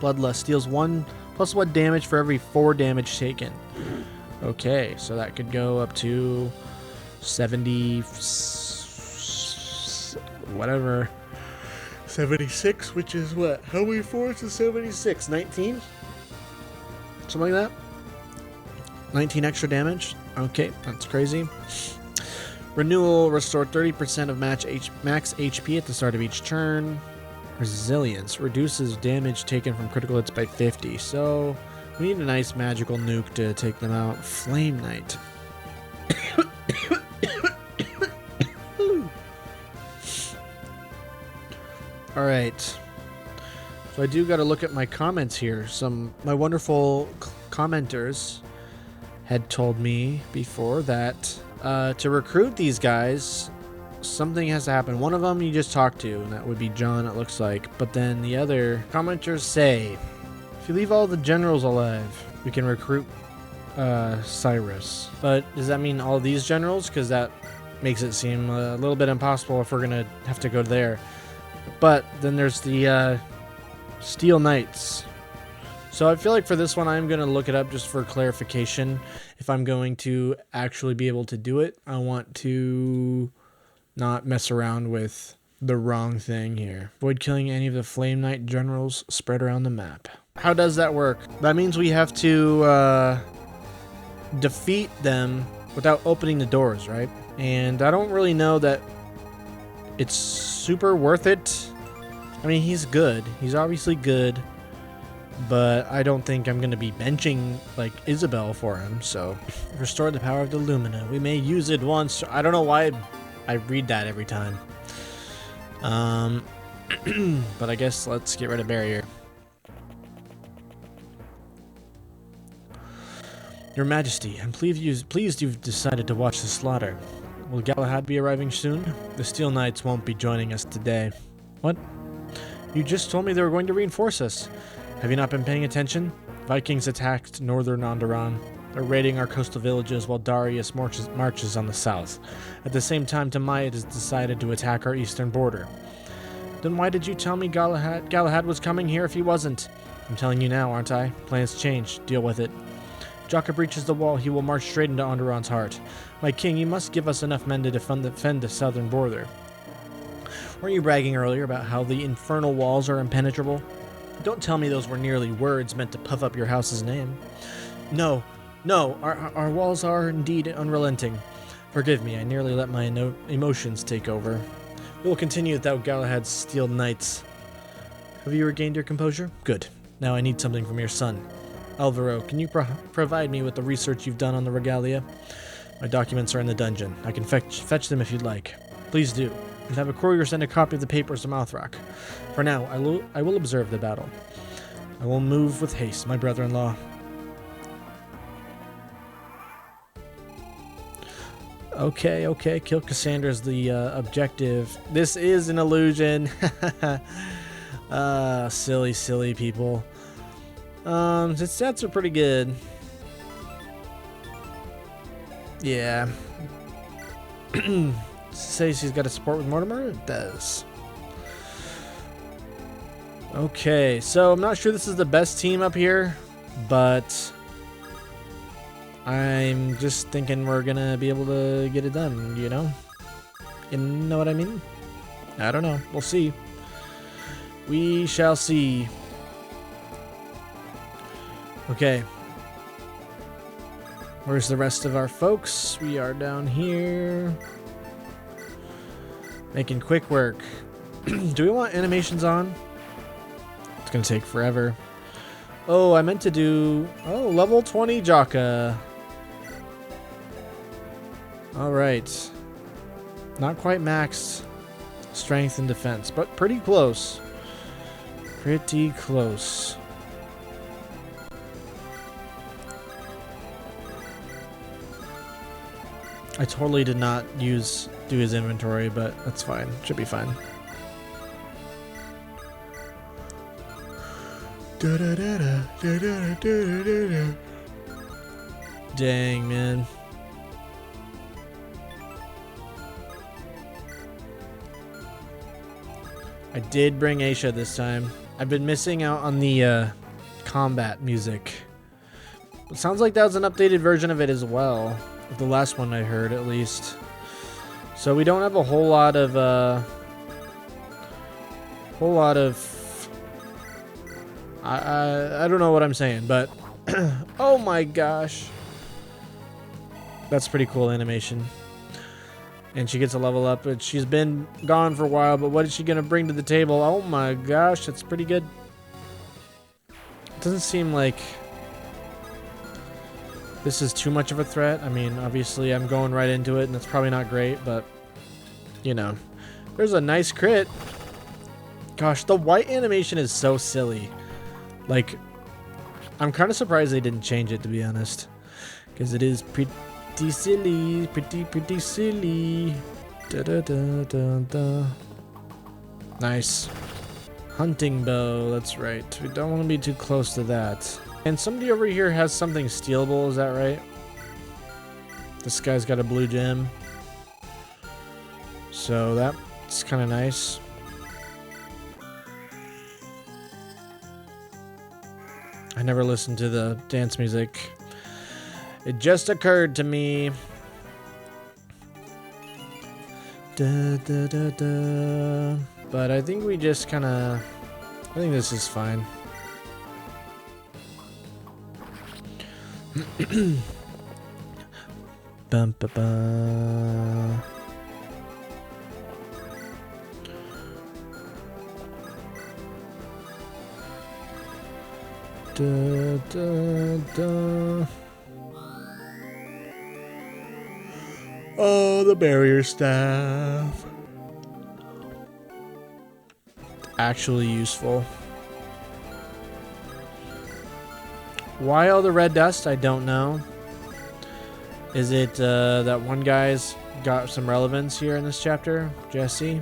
Bloodlust deals 1+1 damage for every 4 damage taken. Okay, so that could go up to 70 whatever. 76, which is what? How many 4s is 76? 19? Something like that? 19 extra damage? Okay, that's crazy. Renewal, restore 30% of max HP at the start of each turn. Resilience, reduces damage taken from critical hits by 50. So, we need a nice magical nuke to take them out. Flame Knight. Alright. So I do got to look at my comments here. My wonderful commenters had told me before that to recruit these guys, something has to happen. One of them you just talked to, and that would be John, it looks like. But then the other commenters say, if you leave all the generals alive, we can recruit Cyrus. But does that mean all these generals? Because that makes it seem a little bit impossible if we're going to have to go there. But then there's the Steel Knights. So I feel like for this one, I'm going to look it up just for clarification. If I'm going to actually be able to do it, I want to not mess around with the wrong thing here. Avoid killing any of the Flame Knight generals spread around the map. How does that work? That means we have to defeat them without opening the doors, right? And I don't really know that it's super worth it. I mean, he's good. He's obviously good. But I don't think I'm going to be benching, like, Isabel for him, so. Restore the power of the Lumina. We may use it once. I don't know why I read that every time. But I guess let's get rid of Barrier. Your Majesty, I'm pleased you've decided to watch the slaughter. Will Galahad be arriving soon? The Steel Knights won't be joining us today. What? You just told me they were going to reinforce us. Have you not been paying attention? Vikings attacked northern Andaron. They're raiding our coastal villages while Darius marches on the south. At the same time, Tamayat has decided to attack our eastern border. Then why did you tell me Galahad was coming here if he wasn't? I'm telling you now, aren't I? Plans change. Deal with it. Jaka breaches the wall, he will march straight into Andaron's heart. My king, you must give us enough men to defend the southern border. Weren't you bragging earlier about how the infernal walls are impenetrable? Don't tell me those were merely words meant to puff up your house's name. No, our walls are indeed unrelenting. Forgive me, I nearly let my emotions take over. We will continue without Galahad's Steel Knights. Have you regained your composure? Good. Now I need something from your son. Alvaro, can you provide me with the research you've done on the Regalia? My documents are in the dungeon. I can fetch them if you'd like. Please do. And have a courier send a copy of the papers to Mothrock. For now, I will observe the battle. I will move with haste, my brother-in-law. Okay, kill Cassandra's the objective. This is an illusion. Silly people. His stats are pretty good. Yeah. Says he's got a support with Mortimer? It does. Okay, so I'm not sure this is the best team up here, but I'm just thinking we're gonna be able to get it done, you know? You know what I mean? I don't know. We'll see. We shall see. Okay. Where's the rest of our folks? We are down here. Making quick work. Do we want animations on? It's gonna take forever. Oh, I meant to do... Oh, level 20 Jaka. Alright. Not quite maxed strength and defense, but pretty close. Pretty close. I totally did not do his inventory, but that's fine. Should be fine. Dang, man. I did bring Aisha this time. I've been missing out on the combat music. It sounds like that was an updated version of it as well. The last one I heard, at least. So we don't have a whole lot of I don't know what I'm saying, but oh my gosh, that's pretty cool animation. And she gets a level up, but she's been gone for a while. But what is she gonna bring to the table? Oh my gosh, that's pretty good. It doesn't seem like this is too much of a threat. I mean, obviously I'm going right into it and it's probably not great, but you know, there's a nice crit. Gosh, the white animation is so silly. Like, I'm kind of surprised they didn't change it, to be honest, because it is pretty silly, pretty silly. Da, da, da, da, da. Nice. Hunting bow, that's right. We don't want to be too close to that. And somebody over here has something stealable, is that right? This guy's got a blue gem. So that's kind of nice. I never listened to the dance music. It just occurred to me. Da, da, da, da. But I think we just kind of... I think this is fine. Bum, ba, ba. Da, da, da. Oh, the barrier staff. Actually useful. Why all the red dust? I don't know. Is it that one guy's got some relevance here in this chapter? Jesse?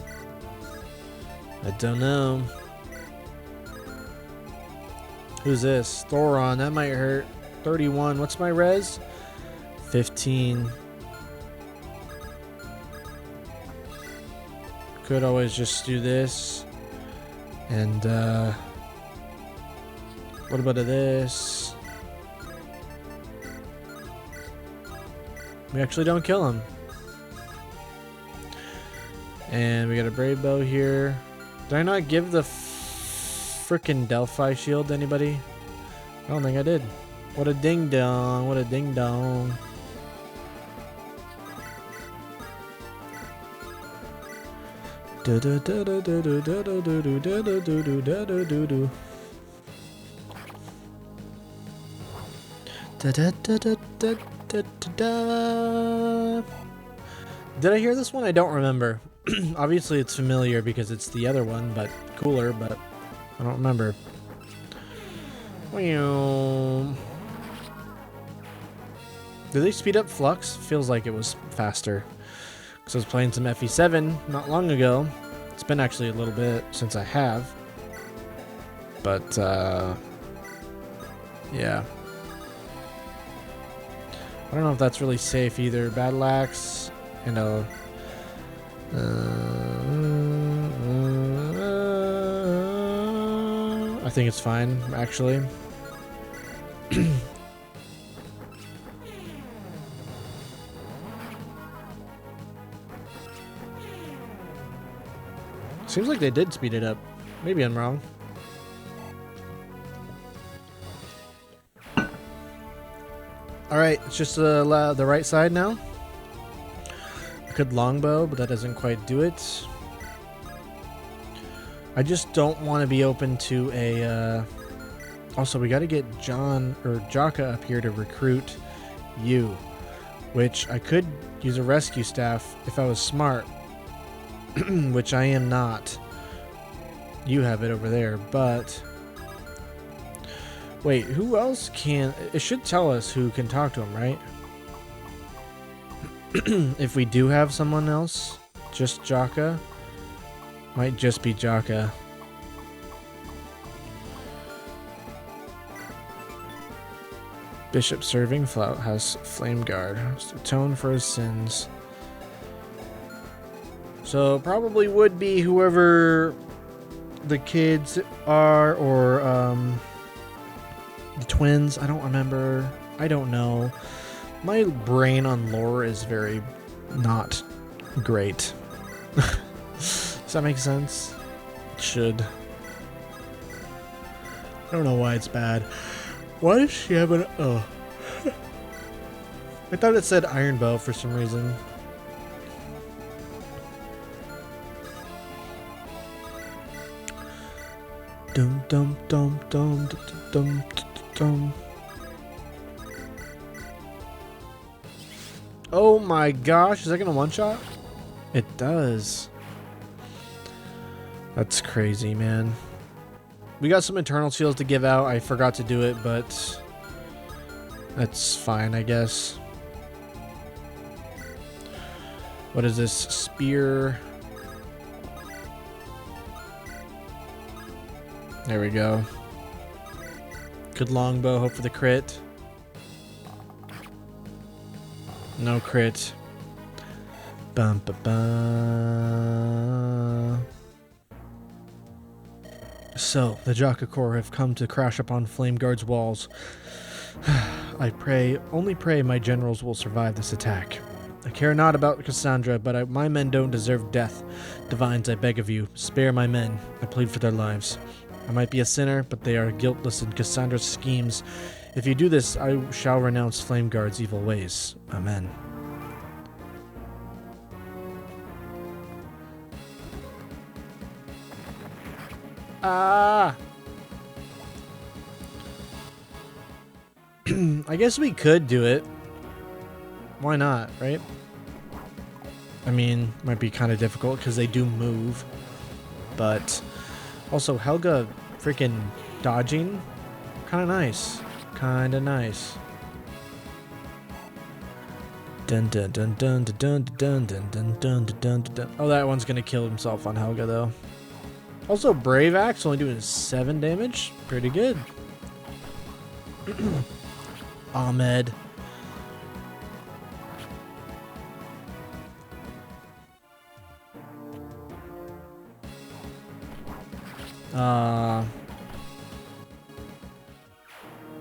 I don't know. Who's this? Thoron. That might hurt. 31. What's my res? 15. Could always just do this. And what about this? We actually don't kill him. And we got a brave bow here. Did I not give the frickin' Delphi shield to anybody? I don't think I did. What a ding dong. What a ding dong. Da da da da da da da da da da da da da da da. Da da da da da da da. Did I hear this one? I don't remember. Obviously it's familiar because it's the other one, but cooler, but I don't remember. Did they speed up Flux? Feels like it was faster. Because I was playing some FE7 not long ago. It's been actually a little bit since I have. But, yeah. I don't know if that's really safe either. Battle Axe and a... I think it's fine, actually. Seems like they did speed it up. Maybe I'm wrong. Alright, it's just the right side now. I could longbow, but that doesn't quite do it. I just don't want to be open to a Also, we got to get John or Jaka up here to recruit you, which I could use a rescue staff if I was smart, which I am not. You have it over there, but wait, who else can? It should tell us who can talk to him, right? If we do have someone else, just Jaka, might just be Jaka. Bishop serving flout has flameguard. Atone for his sins. So probably would be whoever the kids are, or the twins. I don't remember. I don't know. My brain on lore is very not great. Does that make sense? It should. I don't know why it's bad. Why does she have an... Oh. I thought it said iron bow for some reason. Dum dum dum dum dum dum. Oh my gosh, is that gonna one-shot? It does. That's crazy, man. We got some internal seals to give out. I forgot to do it, but that's fine, I guess. What is this? Spear. There we go. Good longbow, hope for the crit. No crit. Bum ba ba. So, the Jaka Corps have come to crash upon Flameguard's walls. I pray, only pray my generals will survive this attack. I care not about Cassandra, but my men don't deserve death. Divines, I beg of you, spare my men. I plead for their lives. I might be a sinner, but they are guiltless in Cassandra's schemes. If you do this, I shall renounce Flameguard's evil ways. Amen. Ah! I guess we could do it. Why not, right? I mean, might be kind of difficult because they do move. But also, Helga freaking dodging. Kind of nice. Kind of nice. Dun dun dun dun dun dun dun dun dun dun dun. Oh, that one's gonna kill himself on Helga though. Also, Brave Axe only doing 7 damage. Pretty good. Ahmed.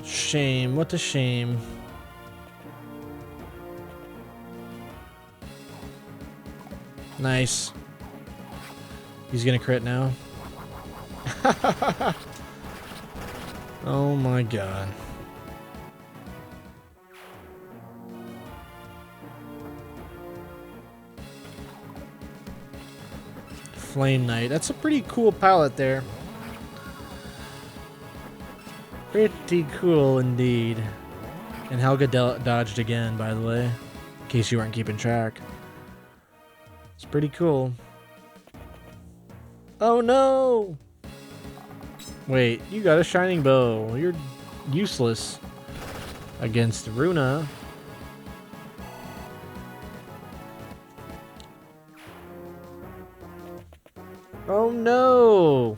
Shame. What a shame. Nice. He's gonna crit now. Oh my god. Flame Knight. That's a pretty cool palette there. Pretty cool indeed. And Helga dodged again, by the way. In case you weren't keeping track. It's pretty cool. Oh no! Wait, you got a shining bow. You're useless against Runa. Oh no!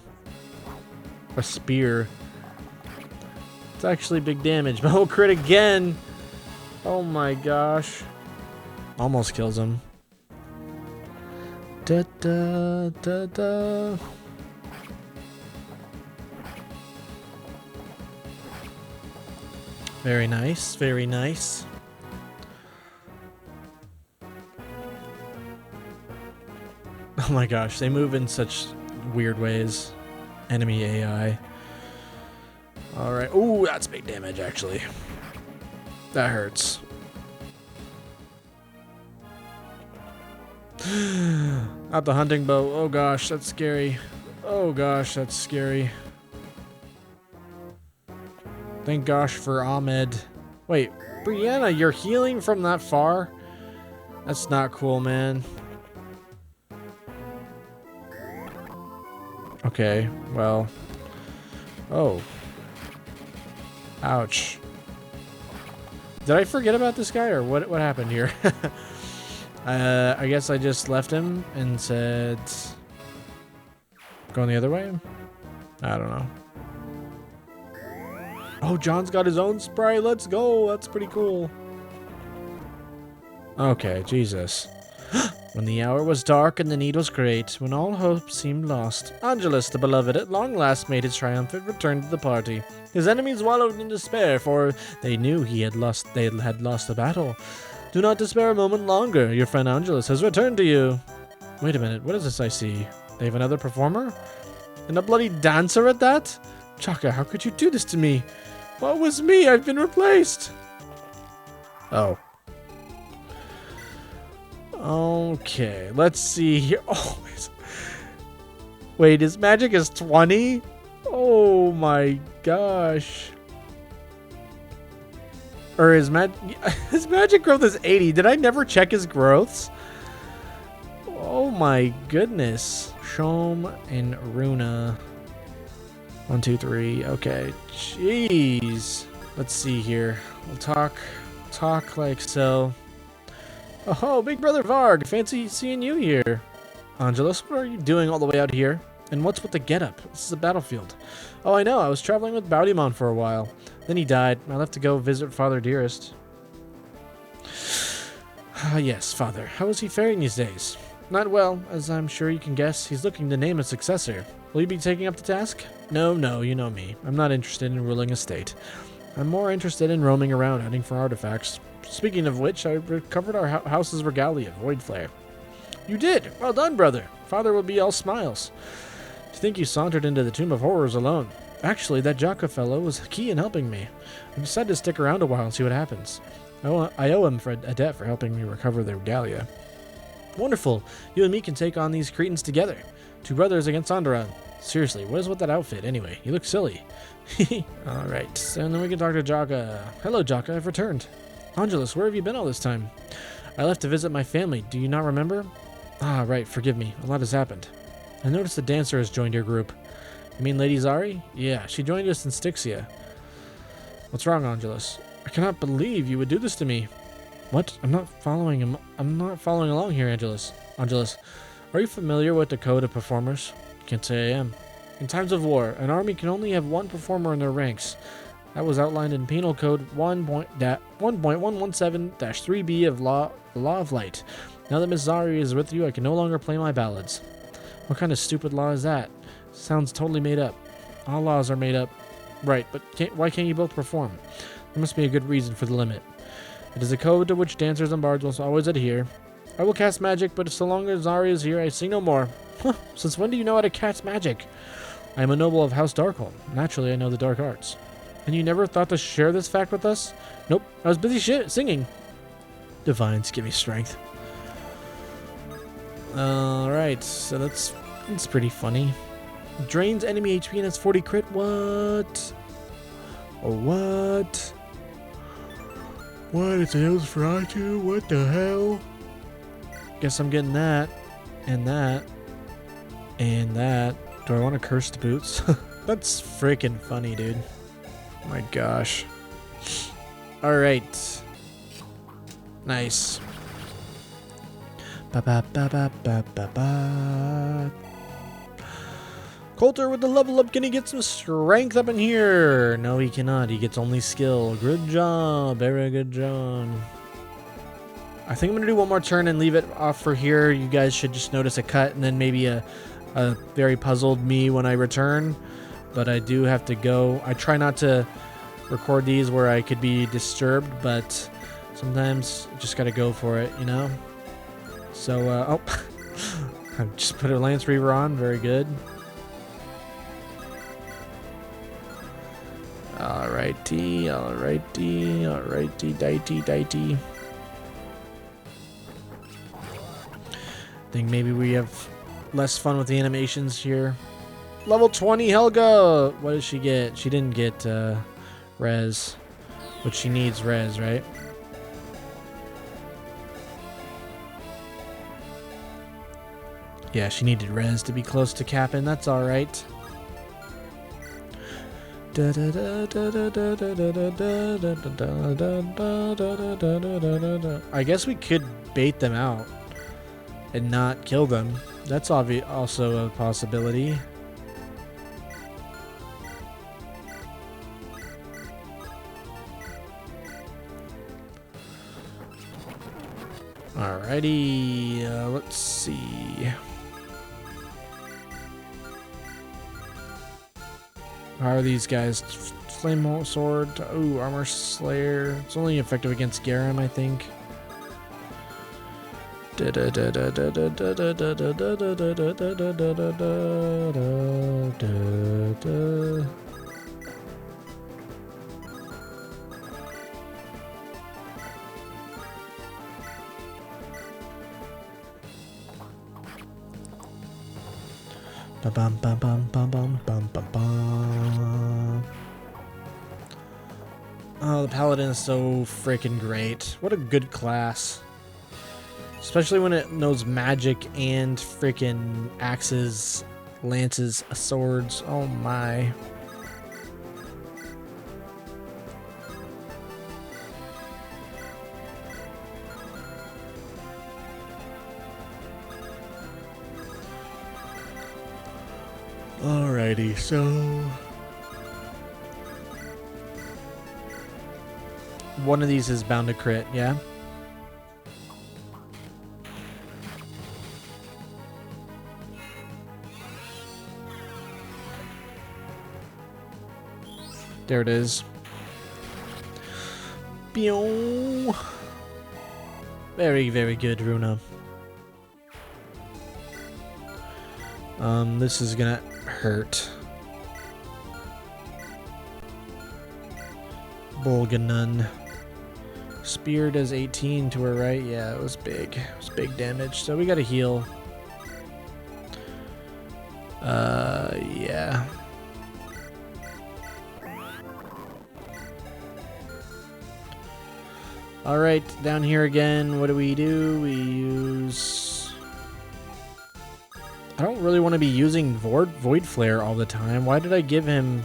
A spear. It's actually big damage, but oh, crit again! Oh my gosh. Almost kills him. Da da da da. Very nice, very nice. Oh my gosh, they move in such weird ways. Enemy AI. Alright. Ooh, that's big damage, actually. That hurts. Not the hunting bow. Oh gosh, that's scary. Oh gosh, that's scary. Thank gosh for Ahmed. Wait, Brianna, you're healing from that far? That's not cool, man. Okay, well. Oh. Ouch. Did I forget about this guy, or what happened here? I guess I just left him and said... Going the other way? I don't know. Oh, John's got his own spray. Let's go. That's pretty cool. Okay, Jesus. When the hour was dark and the need was great, when all hope seemed lost, Angelus, the beloved, at long last made his triumphant return to the party. His enemies wallowed in despair, for they knew they had lost the battle. Do not despair a moment longer. Your friend Angelus has returned to you. Wait a minute. What is this I see? They have another performer? And a bloody dancer at that? Chaka, how could you do this to me? What was me? I've been replaced. Oh. Okay, let's see here. Oh, wait, his magic is 20? Oh my gosh. Or his magic growth is 80. Did I never check his growths? Oh my goodness. Shom and Runa. 1, 2, 3. Okay. Jeez. Let's see here. We'll talk like so. Oh, Big Brother Varg. Fancy seeing you here. Angelus, what are you doing all the way out here? And what's with the getup? This is a battlefield. Oh, I know. I was traveling with Baudimon for a while. Then he died. I left to go visit Father Dearest. Ah, yes, Father. How is he faring these days? Not well, as I'm sure you can guess. He's looking to name a successor. Will you be taking up the task? No, you know me. I'm not interested in ruling a state. I'm more interested in roaming around, hunting for artifacts. Speaking of which, I recovered our house's regalia, Void Flare. You did! Well done, brother! Father will be all smiles. To think you sauntered into the Tomb of Horrors alone. Actually, that Jaka fellow was key in helping me. I decided to stick around a while and see what happens. I owe him for a debt for helping me recover the regalia. Wonderful. You and me can take on these cretins together. 2 brothers against Andaron. Seriously, what is with that outfit anyway? You look silly. Alright, so then we can talk to Jaka. Hello, Jaka, I've returned. Angelus, where have you been all this time? I left to visit my family. Do you not remember? Ah, right, forgive me. A lot has happened. I noticed the dancer has joined your group. You mean Lady Zari? Yeah, she joined us in Styxia. What's wrong, Angelus? I cannot believe you would do this to me. What? I'm not following along here, Angelus. Angelus, are you familiar with the Code of Performers? Can't say I am. In times of war, an army can only have 1 performer in their ranks. That was outlined in Penal Code 1.117-3B of the Law of Light. Now that Miss Zari is with you, I can no longer play my ballads. What kind of stupid law is that? Sounds totally made up. All laws are made up. Right, but why can't you both perform? There must be a good reason for the limit. It is a code to which dancers and bards must always adhere. I will cast magic, but so long as Zari is here, I sing no more. Since when do you know how to cast magic? I am a noble of House Darkhold. Naturally, I know the dark arts. And you never thought to share this fact with us? Nope, I was busy singing. Divines, give me strength. Alright, so that's pretty funny. Drains enemy HP and has 40 crit. What? Oh, what? What? It's a Nosferatu? What the hell? Guess I'm getting that. And that. And that. Do I want to curse the boots? That's freaking funny, dude. Oh my gosh. Alright. Nice. Ba-ba-ba-ba-ba-ba-ba. Coulter with the level up. Can he get some strength up in here? No, he cannot. He gets only skill. Good job. Very good job. I think I'm going to do one more turn and leave it off for here. You guys should just notice a cut and then maybe a very puzzled me when I return. But I do have to go. I try not to record these where I could be disturbed, but sometimes you just got to go for it, you know? So, oh. I just put a Lance Reaver on. Very good. Alrighty, dighty. Think maybe we have less fun with the animations here. Level 20 Helga! What did she get? She didn't get Res. Which she needs res, right? Yeah, she needed res to be close to capping. That's alright. I guess we could bait them out and not kill them. That's also a possibility. Alrighty, let's see. How are these guys? Flame sword. Ooh, armor slayer. It's only effective against Garam, I think. Bum bum bum bum bum bum bum bum. Oh, the paladin is so freaking great. What a good class. Especially when it knows magic and freaking axes, lances, swords. Oh my. Alrighty, so one of these is bound to crit, yeah? There it is. Pew! Very, very good, Runa. This is gonna hurt. Bolganun. Spear does 18 to her, right? Yeah, it was big. It was big damage. So we gotta heal. Yeah. Alright, down here again, what do? We use... I don't really want to be using Void Flare all the time. Why did I give him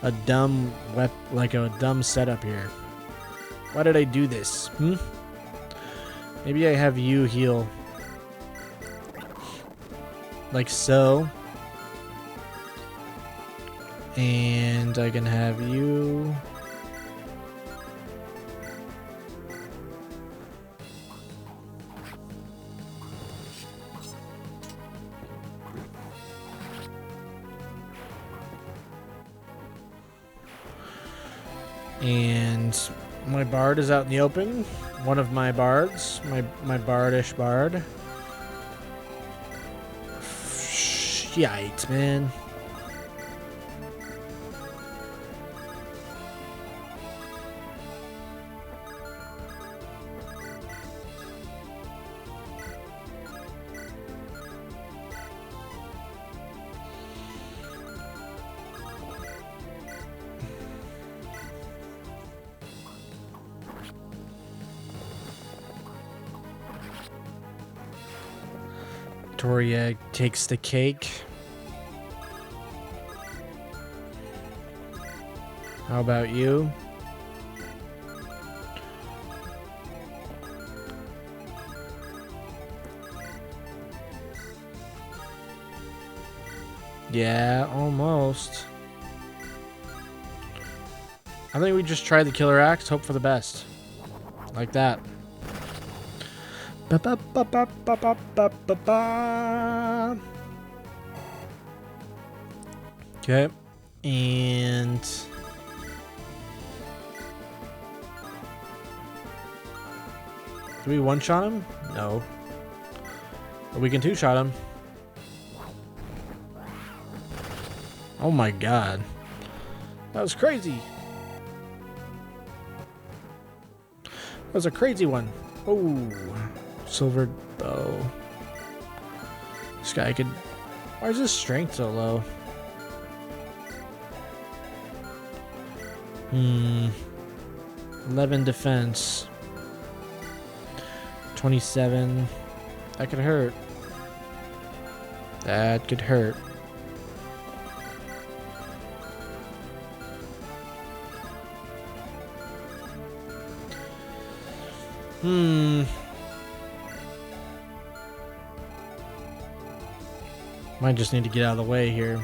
a dumb a dumb setup here? Why did I do this? Maybe I have you heal. Like so. And I can have you... And my bard is out in the open. One of my bards. My bardish bard. Yikes, man. Victoria takes the cake. How about you? Yeah, almost. I think we just try the killer axe, hope for the best. Like that. Okay, and do we one-shot him? No. But we can two-shot him. Oh my god. That was crazy. That was a crazy one. Oh. Silver bow. This guy could... Why is his strength so low? 11 defense. 27. That could hurt. That could hurt. Might just need to get out of the way here.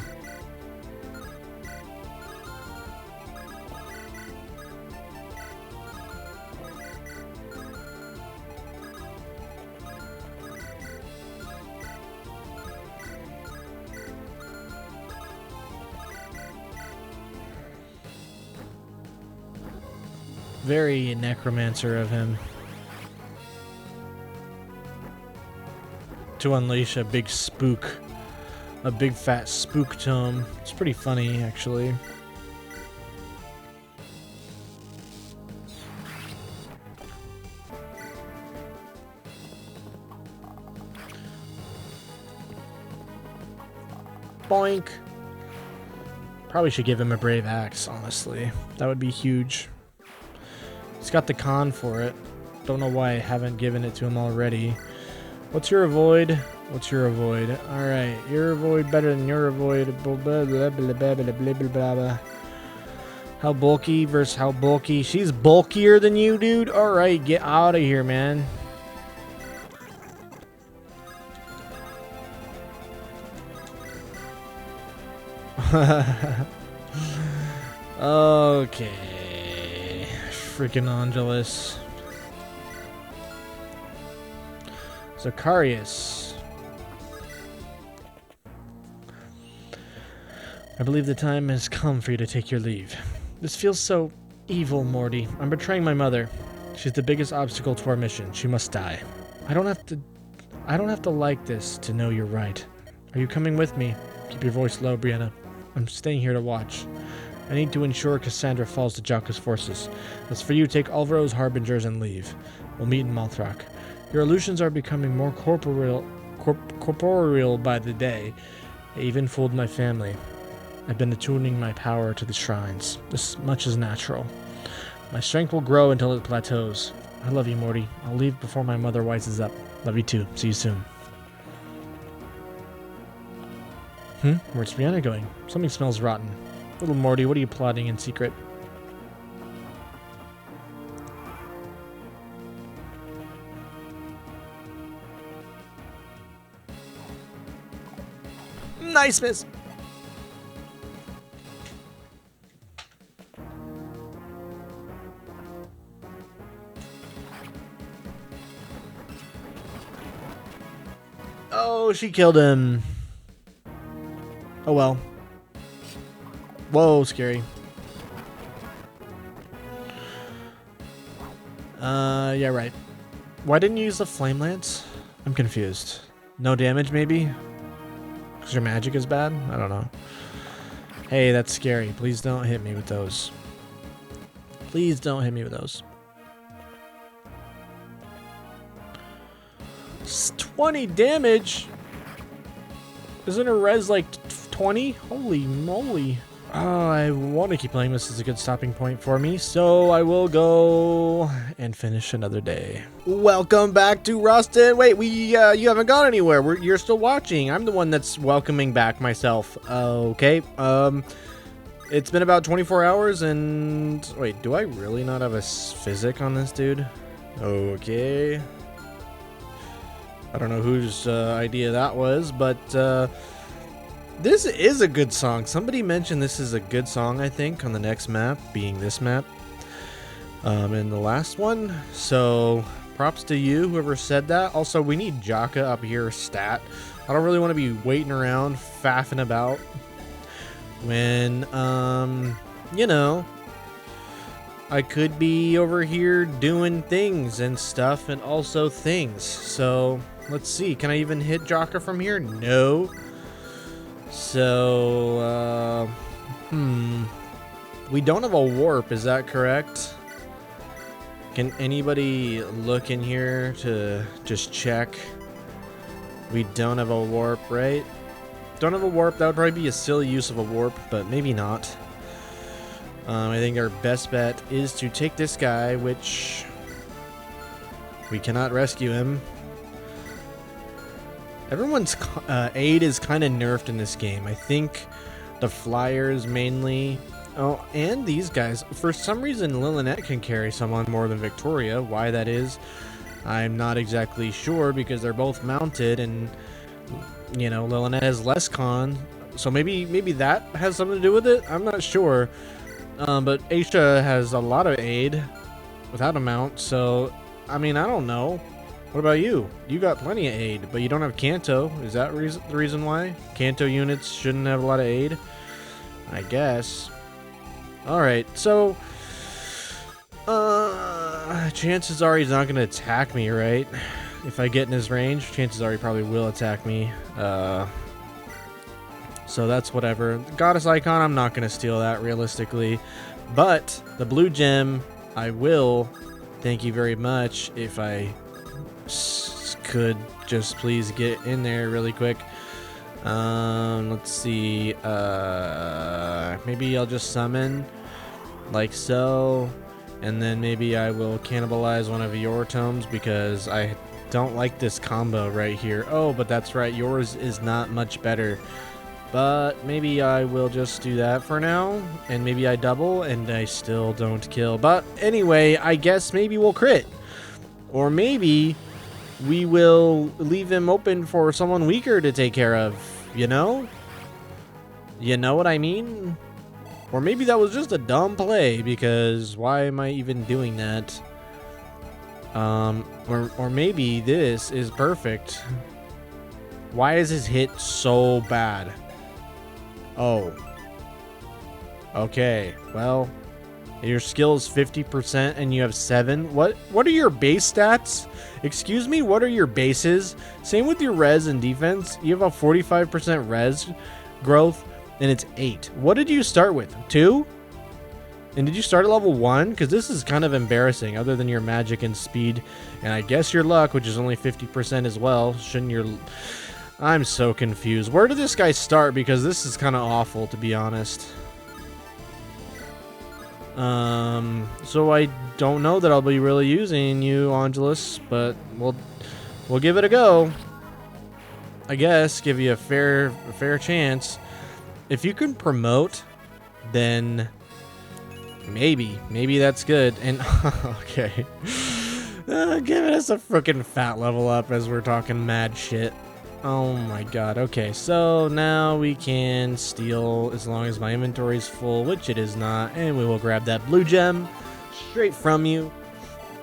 Very necromancer of him to unleash a big spook, a big fat spook tome. It's pretty funny, actually. Boink. Probably should give him a brave axe, honestly. That would be huge. He's got the con for it. Don't know why I haven't given it to him already. What's your avoid? What's your avoid? Alright, your avoid better than your avoid. Blah, blah, blah, blah, blah, blah, blah, blah, blah. How bulky versus how bulky? She's bulkier than you, dude? Alright, get out of here, man. Okay. Freaking Angelus. Zacharias. I believe the time has come for you to take your leave. This feels so evil, Morty. I'm betraying my mother. She's the biggest obstacle to our mission. She must die. I don't have to like this to know you're right. Are you coming with me? Keep your voice low, Brianna. I'm staying here to watch. I need to ensure Cassandra falls to Jocka's forces. As for you, take Alvaro's harbingers and leave. We'll meet in Malthrak. Your illusions are becoming more corporeal by the day. I even fooled my family. I've been attuning my power to the shrines. This much is natural. My strength will grow until it plateaus. I love you, Morty. I'll leave before my mother wises up. Love you too. See you soon. Where's Brianna going? Something smells rotten. Little Morty, what are you plotting in secret? Nice miss. Oh, she killed him. Oh well. Whoa, scary. Yeah, right. Why didn't you use the flame lance? I'm confused. No damage, maybe? Because your magic is bad? I don't know. Hey, that's scary. Please don't hit me with those. Please don't hit me with those. It's 20 damage? Isn't her res like 20? Holy moly. I want to keep playing. This is a good stopping point for me, so I will go and finish another day. Welcome back to Rustin. Wait, you haven't gone anywhere. You're still watching. I'm the one that's welcoming back myself. Okay. It's been about 24 hours, and wait, do I really not have a physic on this dude? Okay. I don't know whose idea that was, but this is a good song. Somebody mentioned this is a good song, I think, on the next map, being this map, and the last one. So props to you, whoever said that. Also, we need Jaka up here stat. I don't really want to be waiting around, faffing about when, you know, I could be over here doing things and stuff, and also things. So let's see. Can I even hit Jaka from here? No. So, we don't have a warp, is that correct? Can anybody look in here to just check? We don't have a warp, right? Don't have a warp. That would probably be a silly use of a warp, but maybe not. I think our best bet is to take this guy, which we cannot rescue him. Everyone's aid is kind of nerfed in this game. I think the flyers mainly. Oh, and these guys. For some reason, Lilynette can carry someone more than Victoria. Why that is, I'm not exactly sure, because they're both mounted, and you know, Lilynette has less con. So maybe that has something to do with it. I'm not sure. But Aisha has a lot of aid without a mount. So, I mean, I don't know. What about you? You got plenty of aid, but you don't have Kanto. Is that the reason why? Kanto units shouldn't have a lot of aid? I guess. Alright, so... chances are he's not going to attack me, right? If I get in his range, chances are he probably will attack me. So that's whatever. Goddess Icon, I'm not going to steal that, realistically. But the blue gem, I will. Thank you very much. If I... could just please get in there really quick. Let's see. Maybe I'll just summon like so, and then maybe I will cannibalize one of your tomes, because I don't like this combo right here. Oh, but that's right, yours is not much better. But maybe I will just do that for now, and maybe I double and I still don't kill. But anyway, I guess maybe we'll crit, or maybe we will leave him open for someone weaker to take care of, you know? You know what I mean? Or maybe that was just a dumb play, because why am I even doing that? Or maybe this is perfect. Why is his hit so bad? Oh. Okay, well, your skill is 50% and you have 7. What are your base stats? Excuse me, what are your bases? Same with your res and defense. You have a 45% res growth, and it's 8. What did you start with? 2? And did you start at level 1? Because this is kind of embarrassing, other than your magic and speed. And I guess your luck, which is only 50% as well. Shouldn't your... I'm so confused. Where did this guy start? Because this is kind of awful, to be honest. So I don't know that I'll be really using you, Angelus, but we'll give it a go. I guess give you a fair chance. If you can promote, then maybe that's good. And okay, giving us a freaking fat level up as we're talking mad shit. Oh my god. Okay, so now we can steal as long as my inventory is full, which it is not, and we will grab that blue gem straight from you.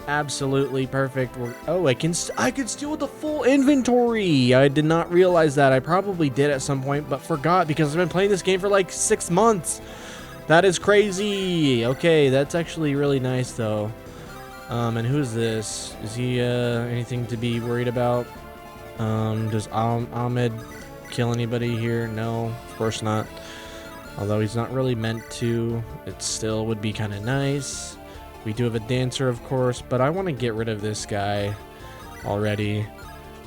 Absolutely perfect. Oh, I can steal with the full inventory. I did not realize that. I probably did at some point, but forgot, because I've been playing this game for like 6 months. That is crazy. Okay, that's actually really nice though. And who's this? Is he anything to be worried about? Does Ahmed kill anybody here? No, of course not. Although he's not really meant to, it still would be kind of nice. We do have a dancer, of course, but I want to get rid of this guy already.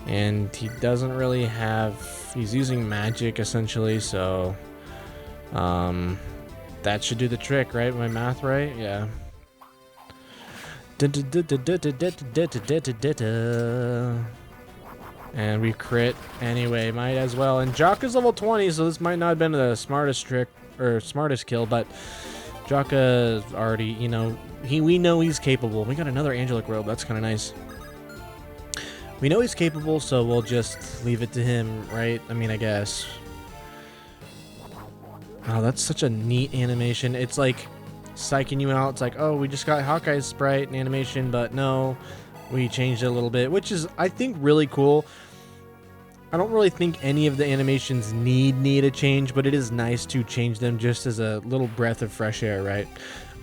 And he doesn't really have... He's using magic, essentially, so... that should do the trick, right? My math right? Yeah. And we crit anyway, might as well. And Jock is level 20, so this might not have been the smartest trick, or smartest kill, but Jaka already, you know, we know he's capable. We got another angelic robe, that's kind of nice. We know he's capable, so we'll just leave it to him, right? I mean, I guess. Oh, that's such a neat animation. It's like psyching you out. It's like, oh, we just got Hawkeye's sprite and animation, but no, we changed it a little bit, which is, I think, really cool. I don't really think any of the animations need a change, but it is nice to change them just as a little breath of fresh air, right?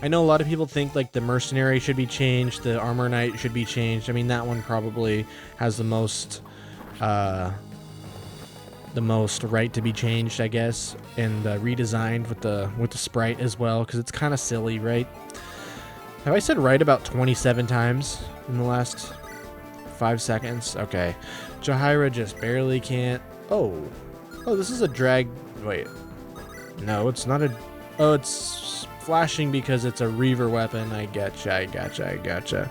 I know a lot of people think like the mercenary should be changed, the armor knight should be changed. I mean, that one probably has the most right to be changed, I guess, and redesigned with the sprite as well, because it's kind of silly, right? Have I said right about 27 times in the last 5 seconds? Okay. Jahaira just barely can't... Oh, this is a drag... Wait. No, it's not a... Oh, it's flashing because it's a Reaver weapon. I gotcha.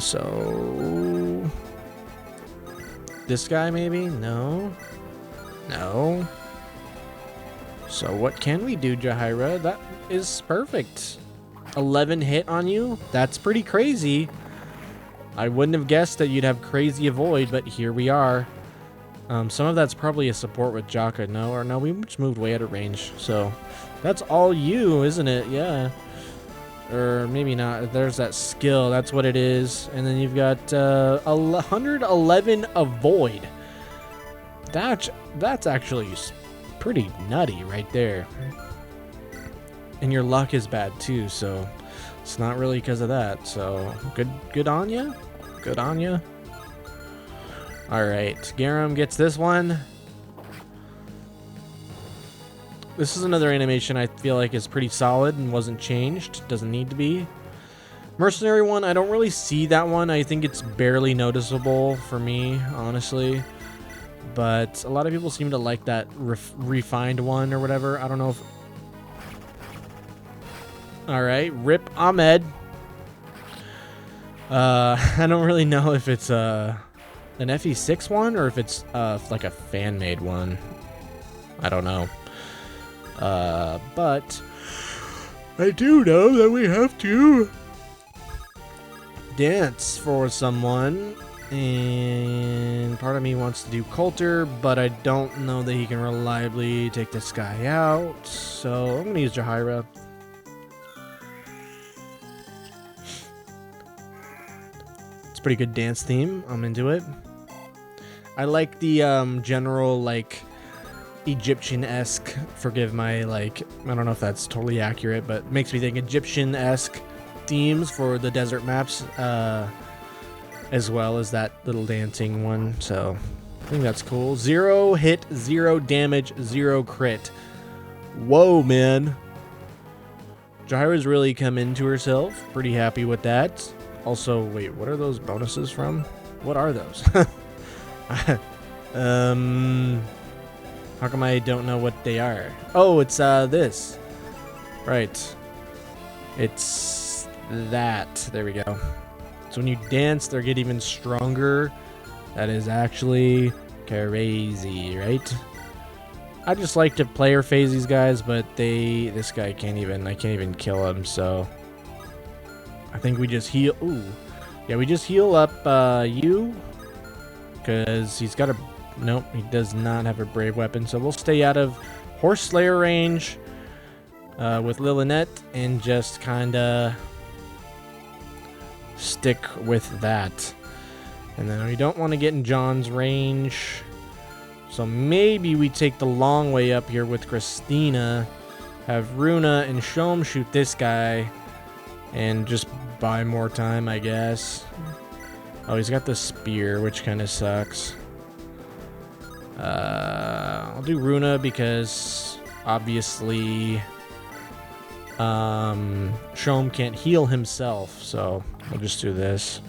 So this guy maybe? No. So what can we do, Jahaira? That is perfect. 11 hit on you? That's pretty crazy. I wouldn't have guessed that you'd have crazy avoid, but here we are. Some of that's probably a support with Jaka. No, we just moved way out of range. So that's all you, isn't it? Yeah. Or maybe not. There's that skill. That's what it is. And then you've got 111 avoid. That's actually pretty nutty right there. And your luck is bad too, so it's not really because of that. So good on ya. Good on ya. All right, Garam gets this one. This is another animation I feel like is pretty solid and wasn't changed. Doesn't need to be. Mercenary one, I don't really see that one. I think it's barely noticeable for me, honestly. But a lot of people seem to like that refined one or whatever. I don't know if... All right, Rip Ahmed. I don't really know if it's an FE6 one or if it's like a fan-made one. I don't know. But I do know that we have to dance for someone, and part of me wants to do Coulter, but I don't know that he can reliably take this guy out, so I'm gonna use Jahaira. It's a pretty good dance theme. I'm into it. I like the general like Egyptian-esque, forgive my like, I don't know if that's totally accurate, but makes me think Egyptian-esque themes for the desert maps, as well as that little dancing one, so I think that's cool. 0 hit, 0 damage, 0 crit. Whoa, man. Jahaira's really come into herself. Pretty happy with that. Also, wait, what are those bonuses from? What are those? How come I don't know what they are? Oh, it's this. Right. It's that. There we go. So when you dance, they get even stronger. That is actually crazy, right? I just like to player phase these guys, but this guy I can't even kill him, so I think we just heal. Ooh. Yeah, we just heal up you, because he's got a... Nope, he does not have a brave weapon, so we'll stay out of Horse Slayer range with Lilynette and just kinda stick with that. And then we don't want to get in John's range, so maybe we take the long way up here with Christina, have Runa and Shom shoot this guy, and just buy more time, I guess. Oh, he's got the spear, which kind of sucks. I'll do Runa because obviously Shom can't heal himself, so we'll just do this.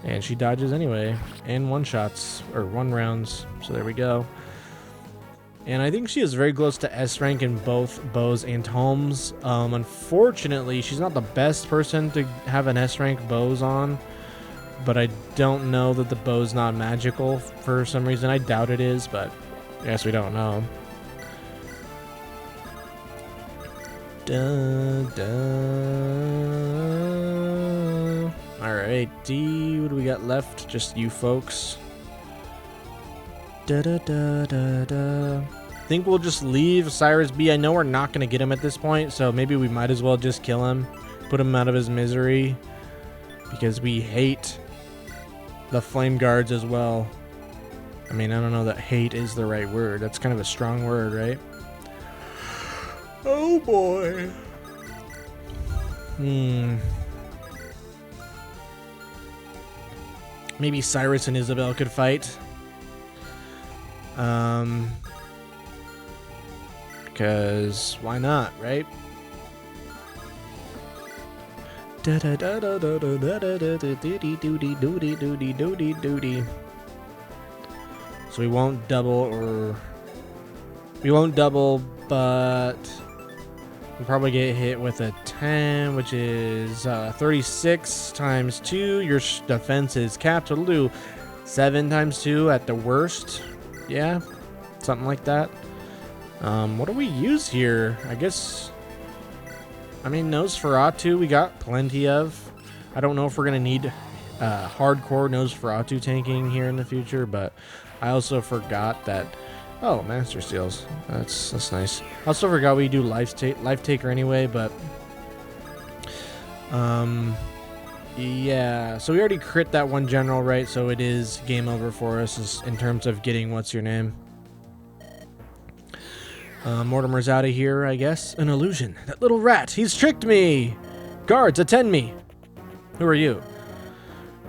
And she dodges anyway, and one-shots, or one-rounds, so there we go. And I think she is very close to S rank in both bows and tomes. Unfortunately, she's not the best person to have an S rank bows on, but I don't know that the bow's not magical for some reason. I doubt it is, but I guess we don't know. Alright, D, what do we got left? Just you folks. I think we'll just leave Cyrus B. I know we're not going to get him at this point, so maybe we might as well just kill him. Put him out of his misery. Because we hate the flameguards as well. I mean, I don't know that hate is the right word. That's kind of a strong word, right? Oh boy. Maybe Cyrus and Isabel could fight. Because why not, right? So we won't double, but We'll probably get hit with a 10, which is 36 times 2. Your defense is capped. It'll do 7 times 2 at the worst. Yeah, something like that. What do we use here? I guess, I mean, Nosferatu we got plenty of. I don't know if we're going to need hardcore Nosferatu tanking here in the future, but I also forgot that... Oh, Master Seals. That's nice. I also forgot we do Life Taker anyway, but... yeah, so we already crit that one general, right? So it is game over for us in terms of getting what's your name. Mortimer's out of here, I guess. An illusion. That little rat. He's tricked me. Guards, attend me. Who are you?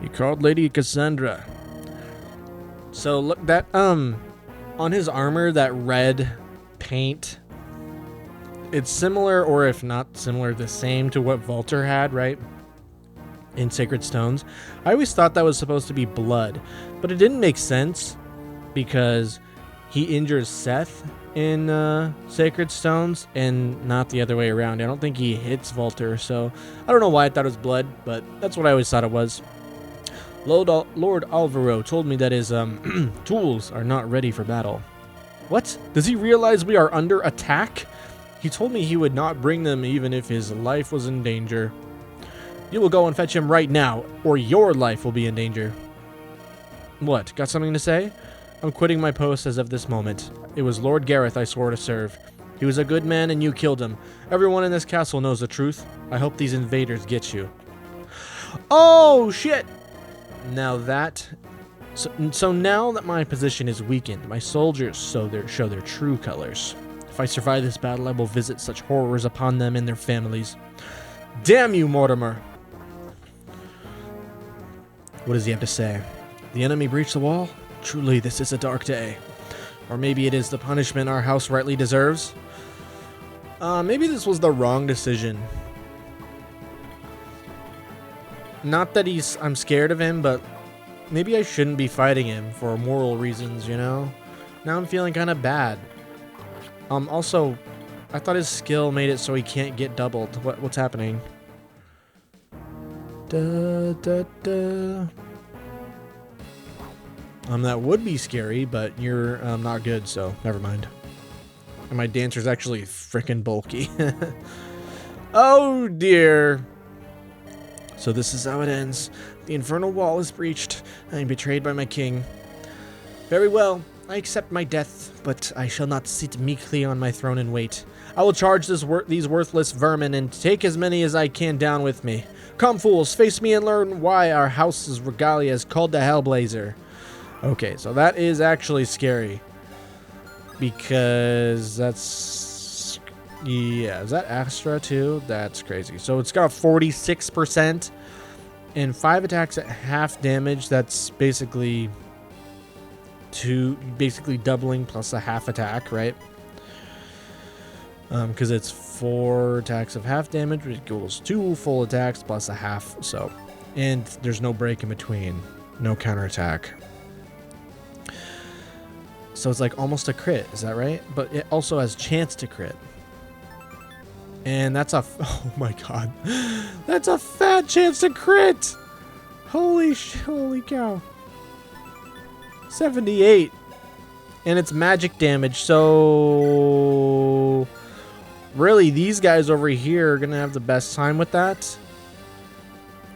He called Lady Cassandra. So look, that, on his armor, that red paint, it's similar, or if not similar, the same to what Volter had, right? In Sacred Stones. I always thought that was supposed to be blood, but it didn't make sense because he injures Seth in Sacred Stones and not the other way around. I don't think he hits Volter, so I don't know why I thought it was blood, but that's what I always thought it was. Lord Alvaro told me that his tools are not ready for battle. What? Does he realize we are under attack? He told me he would not bring them even if his life was in danger. You will go and fetch him right now, or your life will be in danger. What? Got something to say? I'm quitting my post as of this moment. It was Lord Gareth I swore to serve. He was a good man and you killed him. Everyone in this castle knows the truth. I hope these invaders get you. Oh, shit! Now that... So now that my position is weakened, my soldiers show their true colors. If I survive this battle, I will visit such horrors upon them and their families. Damn you, Mortimer! What does he have to say? The enemy breached the wall? Truly, this is a dark day. Or maybe it is the punishment our house rightly deserves? Maybe this was the wrong decision. Not that I'm scared of him, but maybe I shouldn't be fighting him for moral reasons, you know? Now I'm feeling kind of bad. Also, I thought his skill made it so he can't get doubled. What's happening? That would be scary, but you're not good, so never mind. And my dancer's actually frickin' bulky. Oh dear. So this is how it ends. The infernal wall is breached. I am betrayed by my king. Very well, I accept my death, but I shall not sit meekly on my throne and wait. I will charge these worthless vermin and take as many as I can down with me. Come, fools, face me and learn why our house's regalia is called the Hellblazer. Okay, so that is actually scary. Because that's... Yeah, is that Astra too? That's crazy. So it's got a 46% and 5 attacks at half damage. That's basically doubling plus a half attack, right? Because it's 4 attacks of half damage, which equals 2 full attacks plus a half. So, and there's no break in between, no counterattack. So it's like almost a crit, is that right? But it also has chance to crit. And that's a... Oh my god. That's a fat chance to crit! Holy cow. 78. And it's magic damage, so... Really, these guys over here are going to have the best time with that.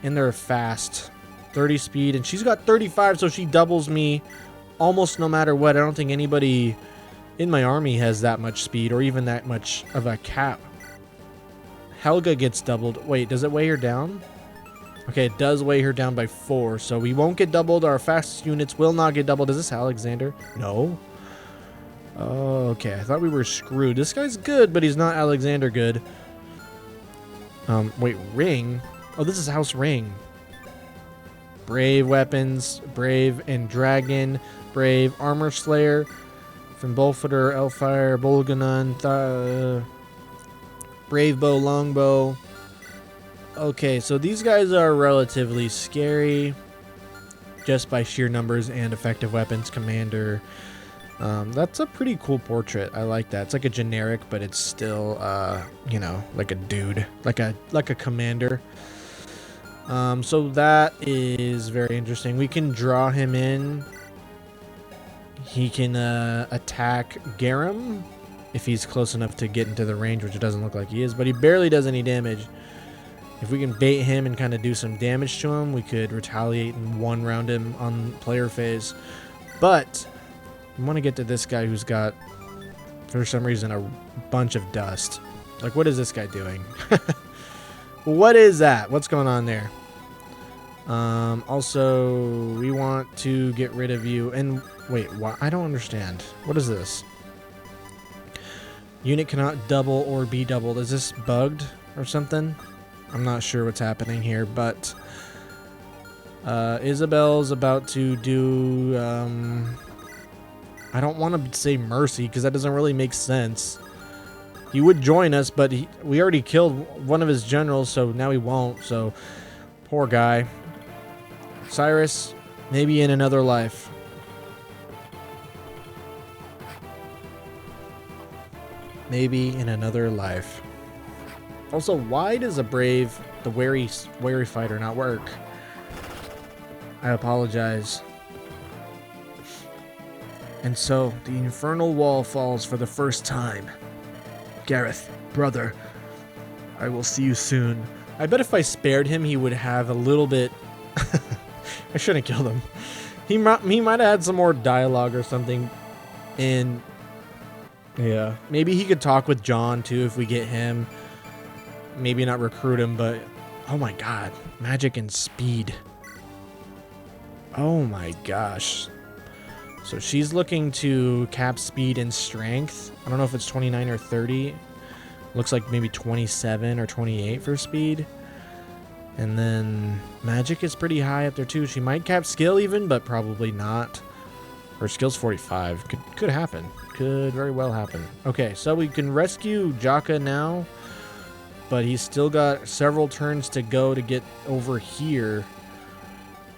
And they're fast. 30 speed, and she's got 35, so she doubles me almost no matter what. I don't think anybody in my army has that much speed or even that much of a cap. Helga gets doubled. Wait, does it weigh her down? Okay, it does weigh her down by 4, so we won't get doubled. Our fastest units will not get doubled. Is this Alexander? No. Oh, okay. I thought we were screwed. This guy's good, but he's not Alexander good. Wait, Ring? Oh, this is House Ring. Brave weapons, Brave and Dragon, Brave Armor Slayer, from Bolfeder, Elfire, Bolganon, Brave Bow, Longbow. Okay, so these guys are relatively scary just by sheer numbers and effective weapons. Commander, That's a pretty cool portrait. I like that. It's like a generic, but it's still, you know, like a dude, like a commander. So that is very interesting. We can draw him in. He can attack Garum if he's close enough to get into the range, which it doesn't look like he is, but he barely does any damage. If we can bait him and kind of do some damage to him, we could retaliate and one round him on player phase. But I want to get to this guy who's got, for some reason, a bunch of dust. Like, what is this guy doing? What is that? What's going on there? Also, we want to get rid of you. And wait, why? I don't understand. What is this? Unit cannot double or be doubled. Is this bugged or something? I'm not sure what's happening here, but Isabel's about to do... I don't want to say mercy because that doesn't really make sense. He would join us, but we already killed one of his generals, so now he won't. So, poor guy. Cyrus, maybe in another life. Maybe in another life. Also, why does the wary fighter not work? I apologize. And so, the infernal wall falls for the first time. Gareth, brother, I will see you soon. I bet if I spared him, he would have a little bit... I shouldn't have killed him. He might have had some more dialogue or something. And yeah, maybe he could talk with John too if we get him. Maybe not recruit him, but oh my god, magic and speed. Oh my gosh. So she's looking to cap speed and strength. I don't know if it's 29 or 30. Looks like maybe 27 or 28 for speed. And then magic is pretty high up there too. She might cap skill even, but probably not. Her skill's 45. Could happen. Could very well happen. Okay, so we can rescue Jaka now, but he's still got several turns to go to get over here.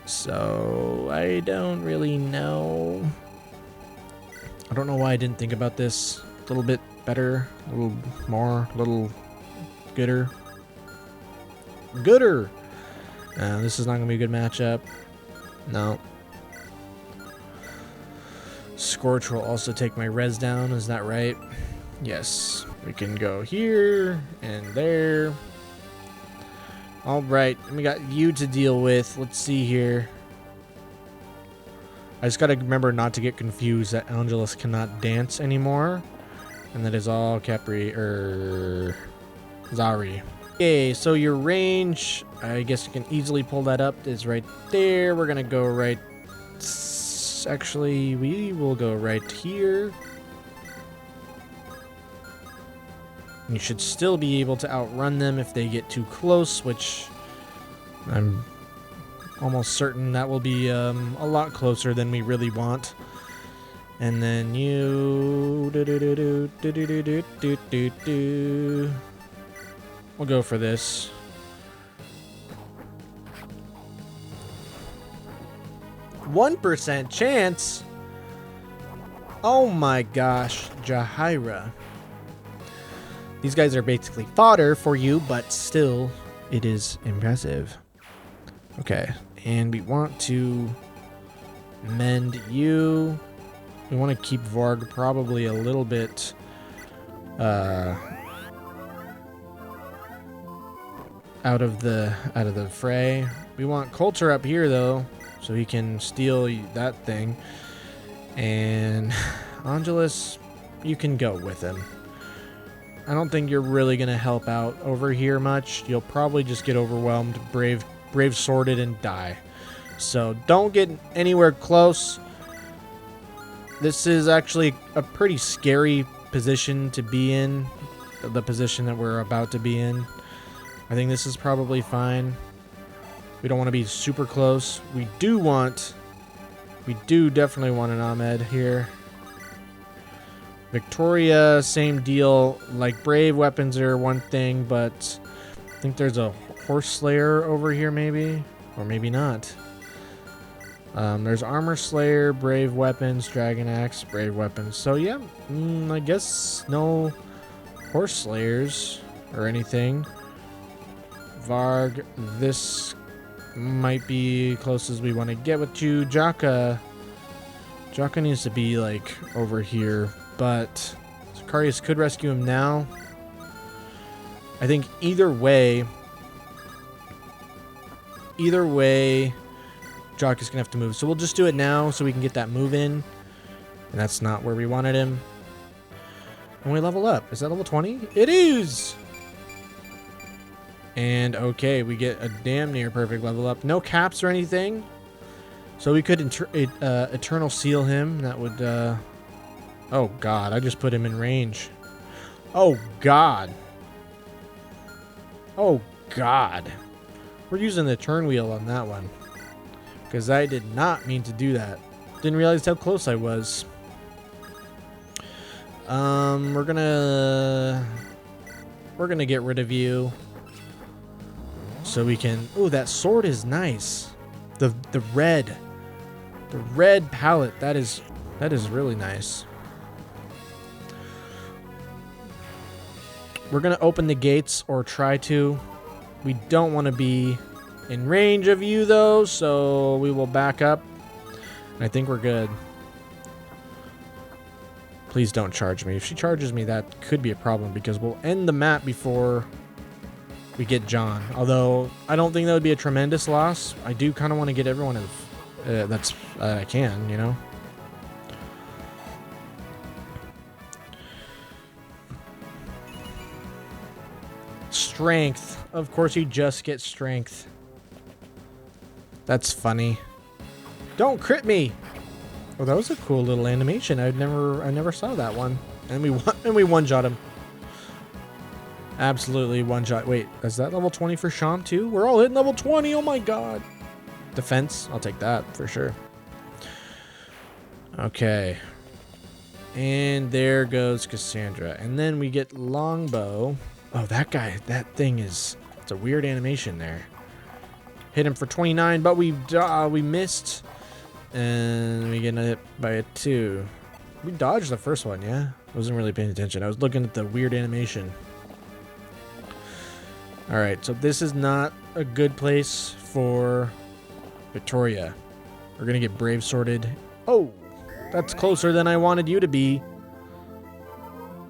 So I don't really know. I don't know why I didn't think about this a little bit better, a little more, a little gooder. This is not gonna be a good matchup. No. Scorch will also take my res down, is that right? Yes. We can go here and there. Alright, we got you to deal with. Let's see here. I just gotta remember not to get confused that Angelus cannot dance anymore. And that is all Zari. Okay, so your range, I guess you can easily pull that up, is right there. We're gonna go right... Actually, we will go right here. You should still be able to outrun them if they get too close, which I'm almost certain that will be a lot closer than we really want. And then you... We'll go for this. %1 chance? Oh my gosh, Jahaira. These guys are basically fodder for you, but still, it is impressive. Okay, and we want to mend you. We want to keep Varg probably a little bit out of the fray. We want Coulter up here though, so he can steal that thing. And Angelus, you can go with him. I don't think you're really gonna help out over here much. You'll probably just get overwhelmed, brave sworded, and die. So don't get anywhere close. This is actually a pretty scary position to be in, the position that we're about to be in. I think this is probably fine. We don't want to be super close. We do definitely want an Ahmed here. Victoria, same deal. Like, brave weapons are one thing, but I think there's a horse slayer over here maybe, or maybe not. There's Armor Slayer, Brave Weapons, Dragon Axe, Brave Weapons. So yeah, I guess no Horse Slayers or anything. Varg, this might be close as we want to get with you. Jaka needs to be like over here, but Sicarius could rescue him now. I think either way, Jock is going to have to move. So we'll just do it now so we can get that move in. And that's not where we wanted him. And we level up. Is that level 20? It is! And okay, we get a damn near perfect level up. No caps or anything. So we could Eternal Seal him. That would... Oh, God. I just put him in range. Oh, God. Oh, God. We're using the turn wheel on that one. Because I did not mean to do that. Didn't realize how close I was. We're gonna get rid of you. So we can... Oh, that sword is nice. The red palette, that is really nice. We're gonna open the gates, or try to. We don't want to be in range of you though, so we will back up. And I think we're good. Please don't charge me. If she charges me, that could be a problem because we'll end the map before we get John. Although I don't think that would be a tremendous loss. I do kind of want to get everyone that's I can, you know. Strength. Of course you just get strength. That's funny. Don't crit me. Oh, that was a cool little animation. I never saw that one. And we one-shot him. Absolutely one-shot. Wait, is that level 20 for Sham too? We're all hitting level 20. Oh my god. Defense. I'll take that for sure. Okay. And there goes Cassandra. And then we get Longbow. Oh, that guy. That thing is... It's a weird animation there. Hit him for 29, but we missed. And we get hit by a 2. We dodged the first one, yeah? Wasn't really paying attention. I was looking at the weird animation. Alright, so this is not a good place for Victoria. We're going to get Brave Sorted. Oh, that's closer than I wanted you to be.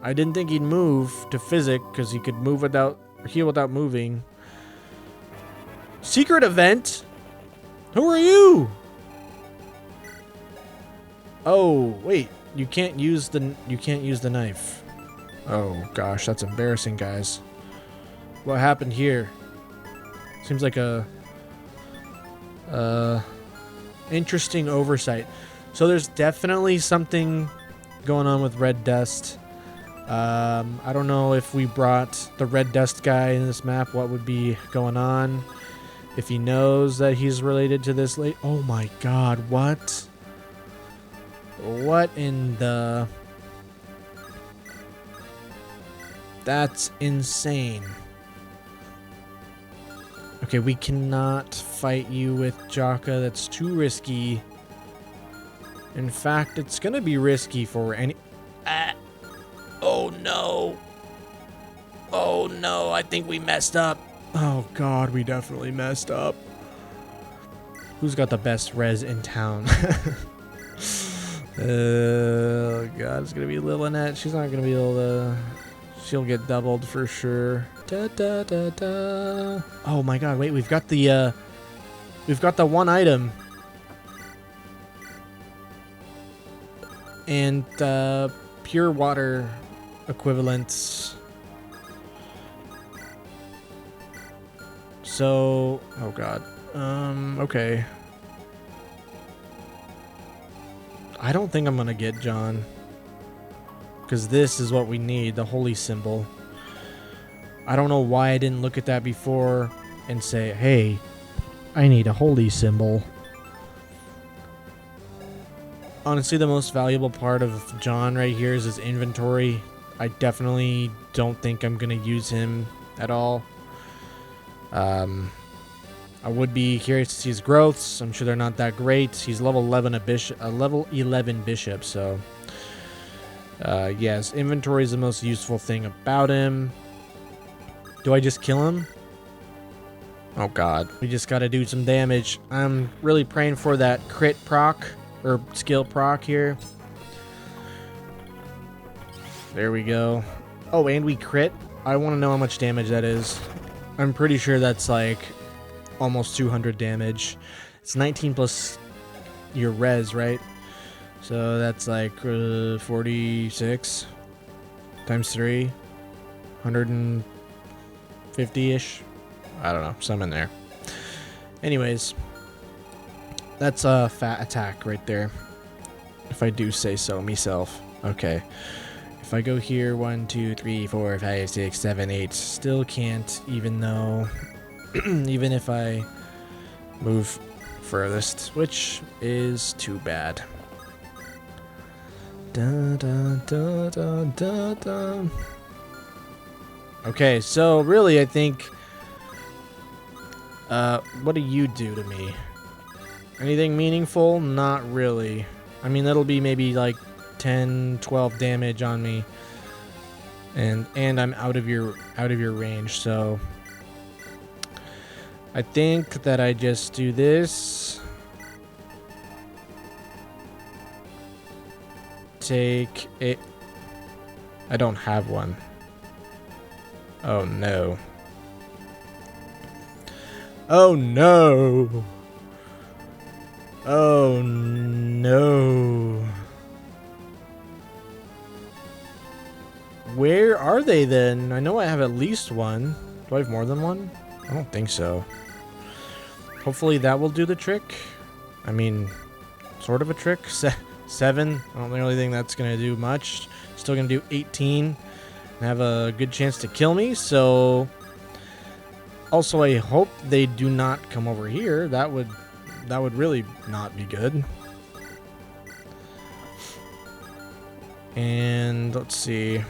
I didn't think he'd move to Physic because he could move without, heal without moving. Secret event? Who are you? Oh, wait. You can't use the knife. Oh gosh, that's embarrassing, guys. What happened here? Seems like a interesting oversight. So there's definitely something going on with Red Dust. I don't know if we brought the Red Dust guy in this map, what would be going on. If he knows that he's related to this late. Oh my god, what? What in the... That's insane. Okay, we cannot fight you with Jaka. That's too risky. In fact, it's gonna be risky for any... Oh no. Oh no, I think we messed up. Oh god, we definitely messed up. Who's got the best res in town? Oh god, it's gonna be Lilynette. She's not gonna be able to... She'll get doubled for sure. Da, da, da, da. Oh my god, wait, we've got the one item. And pure water equivalents. So, oh god. Okay. I don't think I'm gonna get John. Because this is what we need, the holy symbol. I don't know why I didn't look at that before and say, hey, I need a holy symbol. Honestly, the most valuable part of John right here is his inventory. I definitely don't think I'm going to use him at all. I I would be curious to see his growths. I'm sure they're not that great. He's level 11 a level 11 bishop, so yes, inventory is the most useful thing about him. Do I just kill him? Oh god, we just gotta do some damage. I'm really praying for that crit proc, or skill proc here. There we go. Oh, and we crit? I want to know how much damage that is. I'm pretty sure that's like almost 200 damage. It's 19 plus your res, right? So that's like 46 times 3, 150-ish. I don't know, some in there. Anyways, that's a fat attack right there, if I do say so myself. Okay. If I go here, 1, 2, 3, 4, 5, 6, 7, 8, still can't, even though, even if I move furthest, which is too bad. Da, da, da, da, da, da. Okay, so really, I think, what do you do to me? Anything meaningful? Not really. I mean, that'll be maybe like 10, 12 damage on me, and I'm out of your range, so I think that I just do this. Take it. I don't have one. Oh no. Oh no. Oh no. Where are they then? I know I have at least one. Do I have more than one? I don't think so. Hopefully that will do the trick. I mean, sort of a trick. 7. I don't really think that's going to do much. Still going to do 18 and have a good chance to kill me. So, also I hope they do not come over here. That would really not be good. And let's see.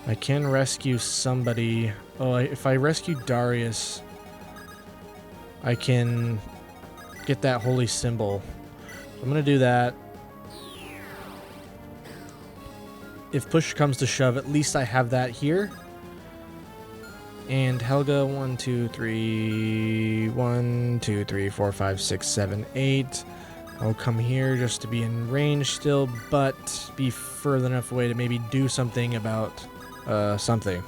I can rescue somebody. Oh, if I rescue Darius, I can get that holy symbol. So I'm going to do that. If push comes to shove, at least I have that here. And Helga, 1, 2, 3, 1, 2, 3, 4, 5, 6, 7, 8. I'll come here just to be in range still, but be further enough away to maybe do something about something.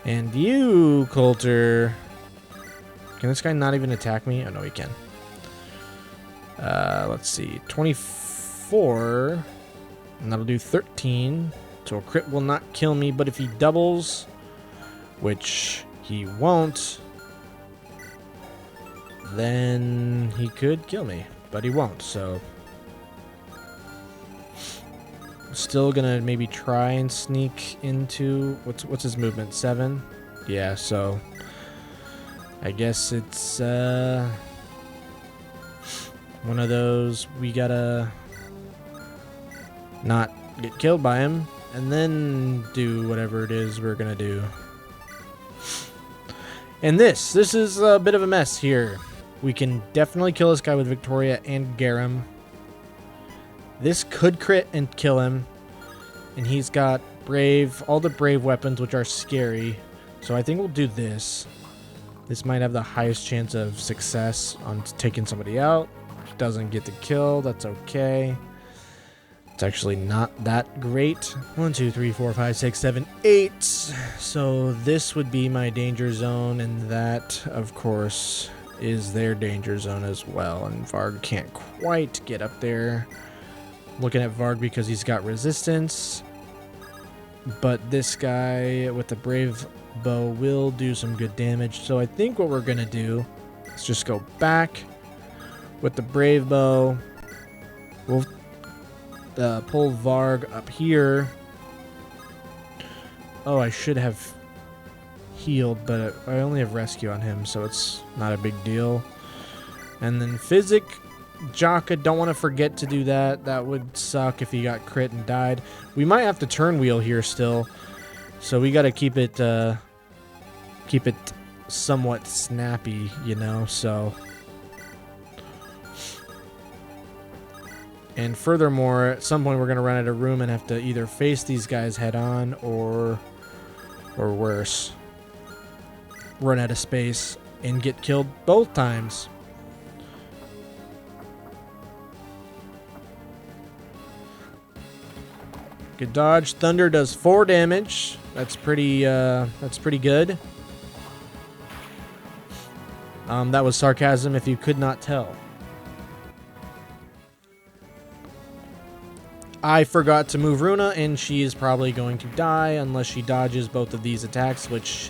And you, Coulter. Can this guy not even attack me? Oh, no, he can. Let's see. 24. And that'll do 13. So a crit will not kill me, but if he doubles, which he won't, then he could kill me. But he won't, so... Still gonna maybe try and sneak into... What's his movement? 7? Yeah, so... I guess it's one of those we gotta not get killed by him and then do whatever it is we're gonna do. And this is a bit of a mess here. We can definitely kill this guy with Victoria and Garum. This could crit and kill him. And he's got Brave, all the Brave weapons, which are scary. So I think we'll do this. This might have the highest chance of success on taking somebody out. Doesn't get the kill, that's okay. It's actually not that great. 1, 2, 3, 4, 5, 6, 7, 8. So this would be my danger zone, and that, of course, is their danger zone as well. And Varg can't quite get up there. Looking at Varg because he's got resistance. But this guy with the Brave Bow will do some good damage. So I think what we're going to do is just go back with the Brave Bow. We'll pull Varg up here. Oh, I should have healed, but I only have rescue on him, so it's not a big deal. And then Physic, Jaka, don't want to forget to do that. That would suck if he got crit and died. We might have to turn wheel here still, so we got to keep it keep it somewhat snappy, you know, so. And furthermore, at some point we're going to run out of room and have to either face these guys head on or worse, run out of space and get killed both times. Good dodge. Thunder does 4 damage. That's pretty good. That was sarcasm if you could not tell. I forgot to move Runa, and she is probably going to die unless she dodges both of these attacks, which,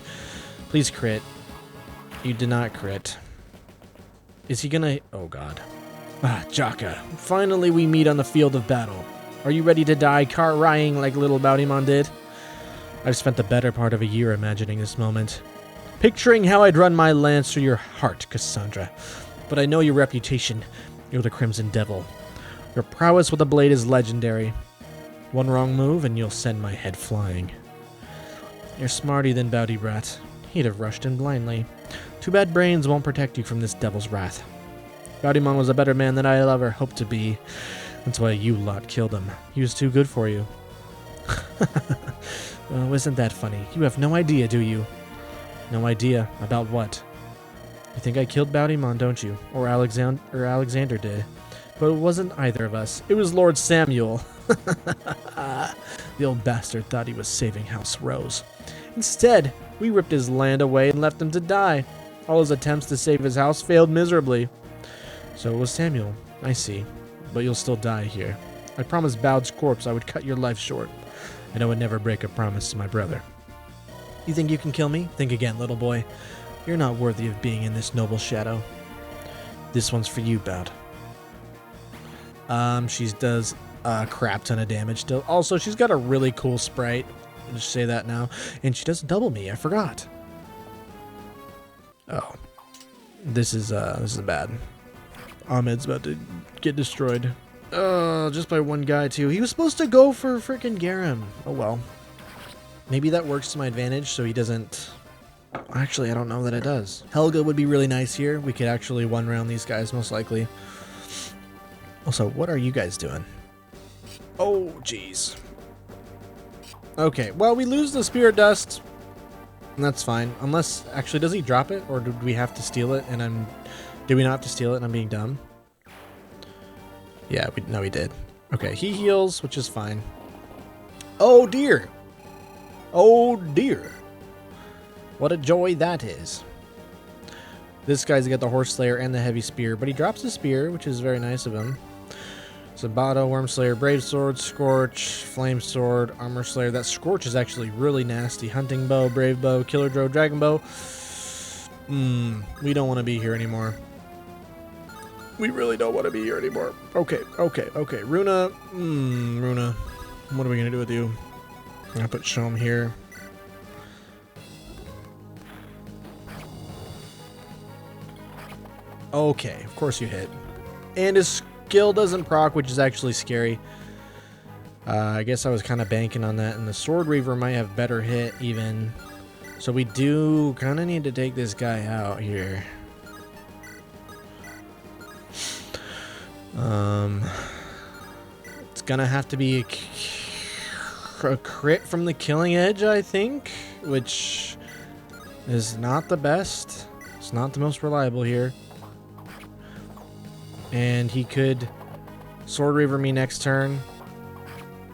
please crit. You did not crit. Is he gonna... Oh, God. Ah, Jaka. Finally we meet on the field of battle. Are you ready to die car-rying like little Baudimon did? I've spent the better part of a year imagining this moment. Picturing how I'd run my lance through your heart, Cassandra. But I know your reputation. You're the Crimson Devil. Your prowess with a blade is legendary. One wrong move and you'll send my head flying. You're smarty than Bowdy Brat. He'd have rushed in blindly. Too bad brains won't protect you from this devil's wrath. Baudimon was a better man than I'll ever hope to be. That's why you lot killed him. He was too good for you. Oh, isn't that funny? You have no idea, do you? No idea about what? You think I killed Baudimon, don't you? Or Alexander did. But it wasn't either of us. It was Lord Samuel. The old bastard thought he was saving House Rose. Instead, we ripped his land away and left him to die. All his attempts to save his house failed miserably. So it was Samuel. I see. But you'll still die here. I promised Bowd's corpse I would cut your life short. And I would never break a promise to my brother. You think you can kill me? Think again, little boy. You're not worthy of being in this noble shadow. This one's for you, Bowd. She does a crap ton of damage still. Also, she's got a really cool sprite. I'll just say that now. And she doesn't double me. I forgot. Oh. This is bad. Ahmed's about to get destroyed. Just by one guy, too. He was supposed to go for frickin' Garam. Oh, well. Maybe that works to my advantage, so he doesn't... Actually, I don't know that it does. Helga would be really nice here. We could actually one-round these guys, most likely. Also, what are you guys doing? Oh, jeez. Okay, well, we lose the Spirit Dust. And that's fine. Unless, actually, does he drop it? Or did we have to steal it? And did we not have to steal it and I'm being dumb? Yeah, no, we did. Okay, he heals, which is fine. Oh, dear. Oh, dear. What a joy that is. This guy's got the Horse Slayer and the Heavy Spear, but he drops the Spear, which is very nice of him. Zabato, Worm Slayer, Brave Sword, Scorch, Flame Sword, Armor Slayer. That Scorch is actually really nasty. Hunting Bow, Brave Bow, Killer Drow, Dragon Bow. We don't want to be here anymore. We really don't want to be here anymore. Okay. Runa. Runa. What are we going to do with you? I'm going to put Shom here. Okay, of course you hit. And his skill doesn't proc, which is actually scary. I guess I was kind of banking on that. And the Sword Reaver might have better hit even. So we do kind of need to take this guy out here. It's gonna have to be a crit from the Killing Edge, I think, which is not the best. It's not the most reliable here. And he could Sword Reaver me next turn.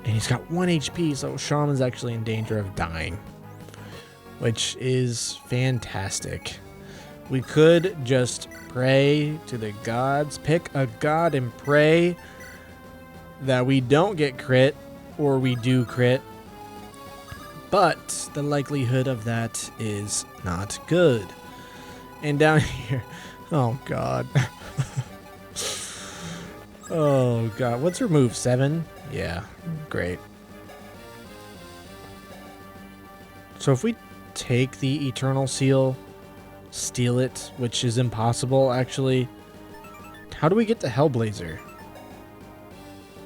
And he's got 1 HP, so Shaman's actually in danger of dying. Which is fantastic. We could just pray to the gods. Pick a god and pray that we don't get crit or we do crit. But the likelihood of that is not good. And down here... Oh, God. Oh, God. What's her move? 7? Yeah. Great. So if we take the Eternal Seal, steal it, which is impossible, actually, how do we get the Hellblazer?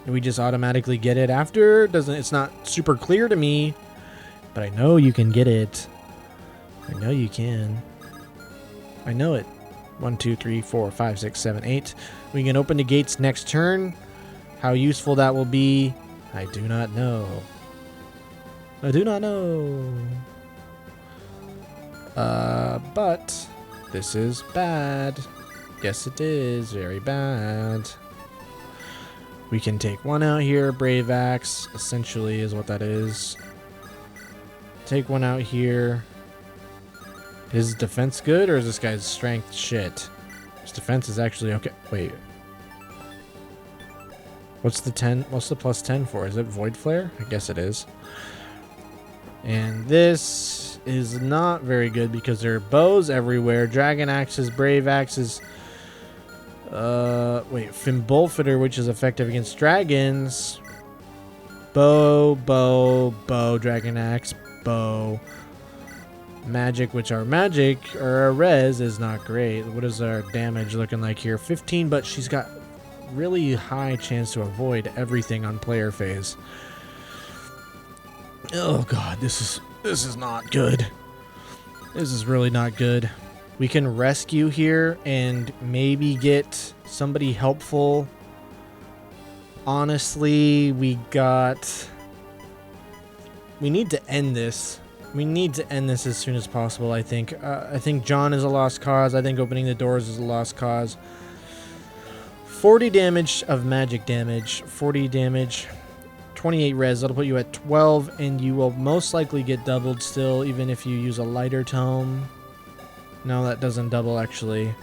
Do we just automatically get it after? It's not super clear to me, but I know you can get it. I know you can. I know it. 1, 2, 3, 4, 5, 6, 7, 8. We can open the gates next turn. How useful that will be, I do not know. I do not know. But this is bad. Yes, it is. Very bad. We can take one out here. Brave Axe, essentially, is what that is. Take one out here. Is defense good, or is this guy's strength shit? His defense is actually okay. Wait. What's the 10? What's the plus 10 for? Is it Void Flare? I guess it is. And this is not very good because there are bows everywhere. Dragon Axes, Brave Axes. Wait. Fimbulfitter, which is effective against dragons. Bow, Dragon Axe, bow. Magic, which our magic, or our res, is not great. What is our damage looking like here? 15, but she's got really high chance to avoid everything on player phase. Oh god, this is not good. This is really not good. We can rescue here and maybe get somebody helpful. Honestly, we need to end this. We need to end this as soon as possible, I think. I think John is a lost cause. I think opening the doors is a lost cause. 40 damage of magic damage. 40 damage. 28 res. That'll put you at 12, and you will most likely get doubled still, even if you use a lighter tome. No, that doesn't double, actually.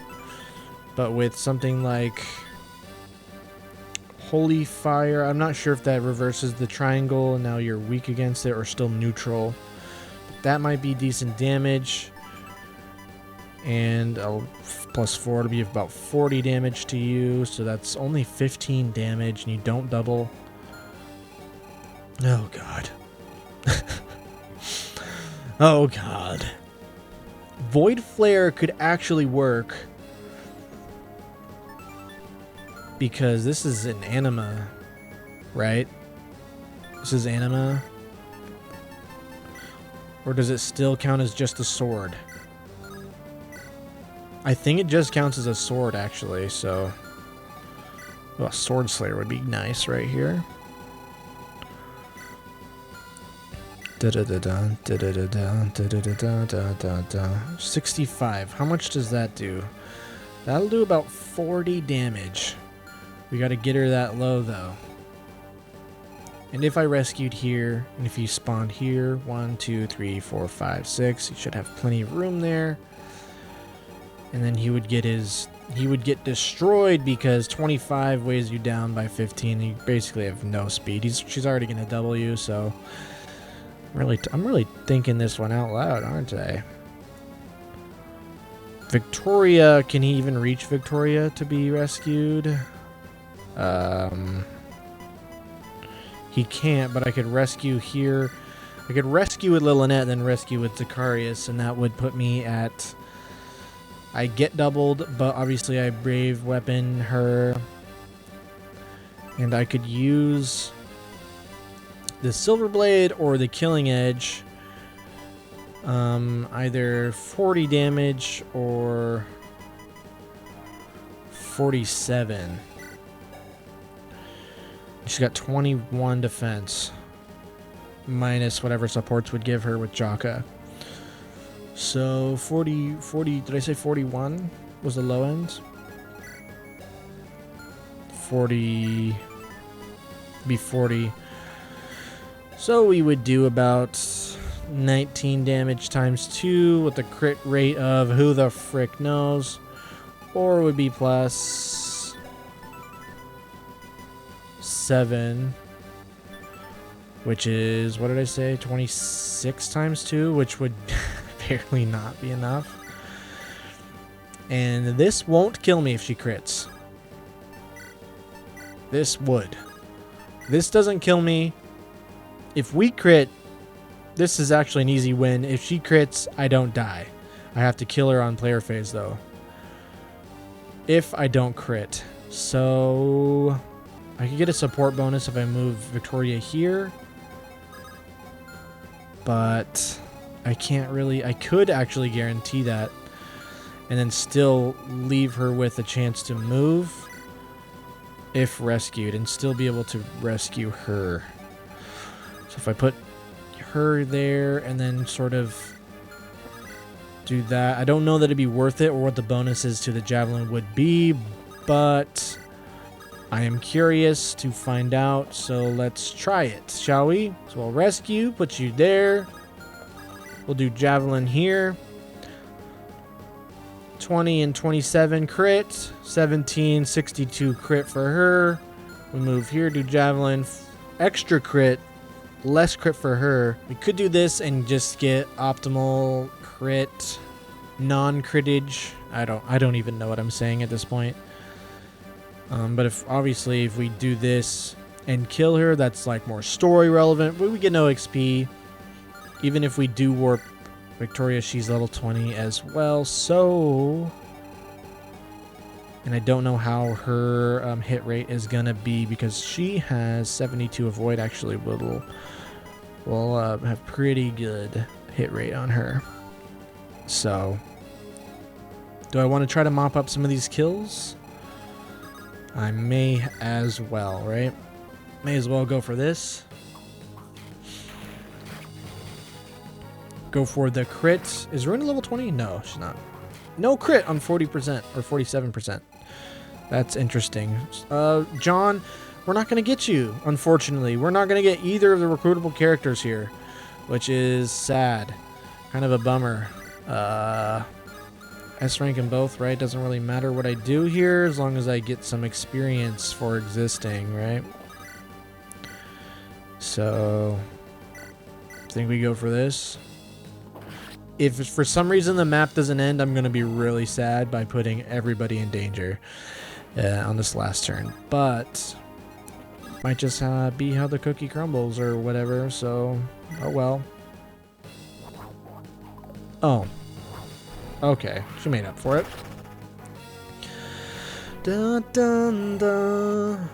But with something like Holy Fire, I'm not sure if that reverses the triangle, and now you're weak against it, or still neutral. That might be decent damage. And plus 4 to be about 40 damage to you. So that's only 15 damage and you don't double. Oh god. Oh god. Void Flare could actually work. Because this is an anima, right? This is anima. Or does it still count as just a sword? I think it just counts as a sword, actually, so... Well, Sword Slayer would be nice right here. 65. How much does that do? That'll do about 40 damage. We gotta get her that low, though. And if I rescued here, and if you spawned here, 1, 2, 3, 4, 5, 6, you should have plenty of room there. And then he would get destroyed because 25 weighs you down by 15. And you basically have no speed. She's already gonna double you, so I'm really thinking this one out loud, aren't I? Victoria, can he even reach Victoria to be rescued? He can't, but I could rescue here. I could rescue with Lilynette, then rescue with Darius, and that would put me at... I get doubled, but obviously I brave weapon her. And I could use the Silver Blade or the Killing Edge. Either 40 damage or 47. She's got 21 defense. Minus whatever supports would give her with Jaka. So 40, did I say 41 was the low end? 40, be 40. So we would do about 19 damage times 2 with a crit rate of who the frick knows. Or it would be plus 7, which is, what did I say, 26 times 2, which would barely not be enough. And this won't kill me if she crits. This would. This doesn't kill me. If we crit, this is actually an easy win. If she crits, I don't die. I have to kill her on player phase, though. If I don't crit. So I could get a support bonus if I move Victoria here. But I can't really... I could actually guarantee that and then still leave her with a chance to move if rescued and still be able to rescue her. So if I put her there and then sort of do that, I don't know that it'd be worth it or what the bonuses to the javelin would be, but I am curious to find out, so let's try it, shall we? So we'll rescue, put you there. We'll do javelin here. 20 and 27 crit. 17, 62 crit for her. We move here, do javelin. Extra crit. Less crit for her. We could do this and just get optimal crit. Non-critage. I don't even know what I'm saying at this point. But if we do this and kill her, that's like more story relevant. But we get no XP. Even if we do warp Victoria, she's level 20 as well. So, and I don't know how her hit rate is gonna be because she has 72 avoid. Actually, will have pretty good hit rate on her. So, do I want to try to mop up some of these kills? I may as well, right? May as well go for this. Go for the crit. Is Runa level 20? No, she's not. No crit on 40% or 47%. That's interesting. John, we're not going to get you, unfortunately. We're not going to get either of the recruitable characters here, which is sad. Kind of a bummer. S rank in both, right? Doesn't really matter what I do here as long as I get some experience for existing, right? So, I think we go for this. If for some reason the map doesn't end, I'm going to be really sad by putting everybody in danger on this last turn. But, might just be how the cookie crumbles or whatever, so, oh well. Oh. Okay, she made up for it. Dun, dun, dun.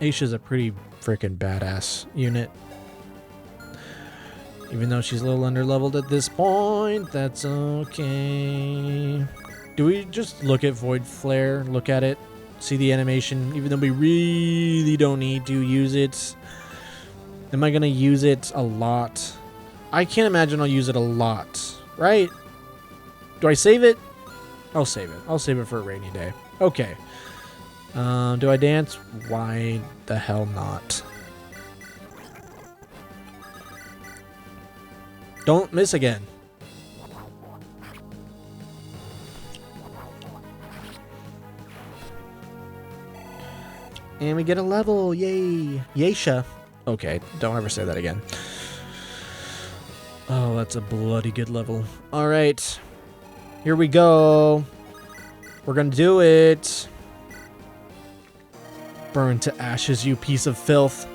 Aisha's a pretty freaking badass unit. Even though she's a little under-leveled at this point, that's okay. Do we just look at Void Flare, look at it, see the animation, even though we really don't need to use it? Am I going to use it a lot? I can't imagine I'll use it a lot, right? Do I save it? I'll save it. I'll save it for a rainy day. Okay. Do I dance? Why the hell not? Don't miss again. And we get a level. Yay. Yasha. Okay, don't ever say that again. Oh, that's a bloody good level. All right. Here we go. We're gonna do it. Burn to ashes, you piece of filth.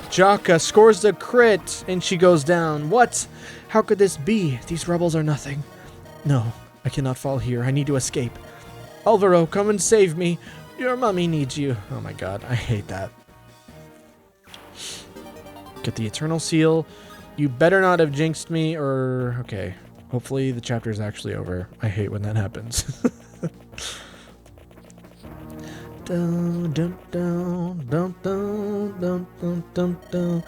Jaka scores the crit, and she goes down. What? How could this be? These rebels are nothing. No, I cannot fall here. I need to escape. Alvaro, come and save me. Your mummy needs you. Oh my god, I hate that. Get the Eternal Seal. You better not have jinxed me, or... Okay. Hopefully the chapter is actually over. I hate when that happens. Dun, dun, dun, dun, dun, dun, dun, dun, dun.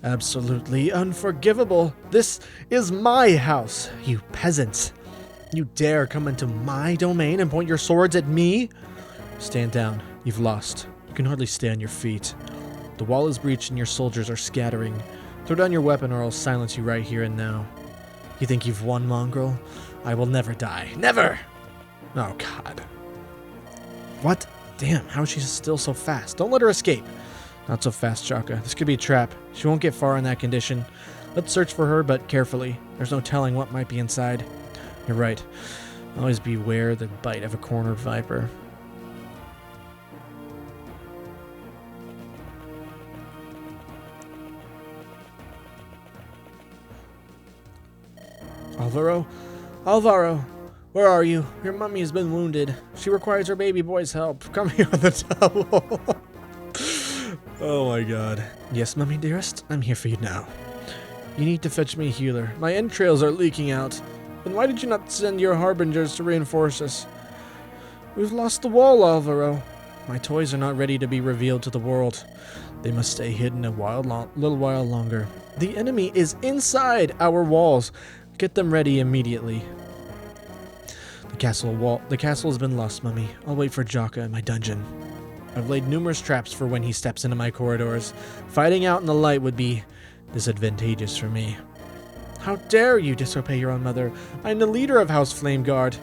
Absolutely unforgivable. This is my house, you peasants. You dare come into my domain and point your swords at me? Stand down. You've lost. You can hardly stay on your feet. The wall is breached and your soldiers are scattering. Throw down your weapon or I'll silence you right here and now. You think you've won, mongrel? I will never die. Never! Oh, God. What? Damn, how is she still so fast? Don't let her escape. Not so fast, Jaka. This could be a trap. She won't get far in that condition. Let's search for her, but carefully. There's no telling what might be inside. You're right. Always beware the bite of a cornered viper. Alvaro? Alvaro! Where are you? Your mummy has been wounded. She requires her baby boy's help. Come here with the towel. Oh my god. Yes, mummy dearest? I'm here for you now. You need to fetch me a healer. My entrails are leaking out. Then why did you not send your harbingers to reinforce us? We've lost the wall, Alvaro. My toys are not ready to be revealed to the world. They must stay hidden a little while longer. The enemy is inside our walls. Get them ready immediately. The castle has been lost, Mummy. I'll wait for Jaka in my dungeon. I've laid numerous traps for when he steps into my corridors. Fighting out in the light would be disadvantageous for me. How dare you disobey your own mother? I'm the leader of House Flameguard.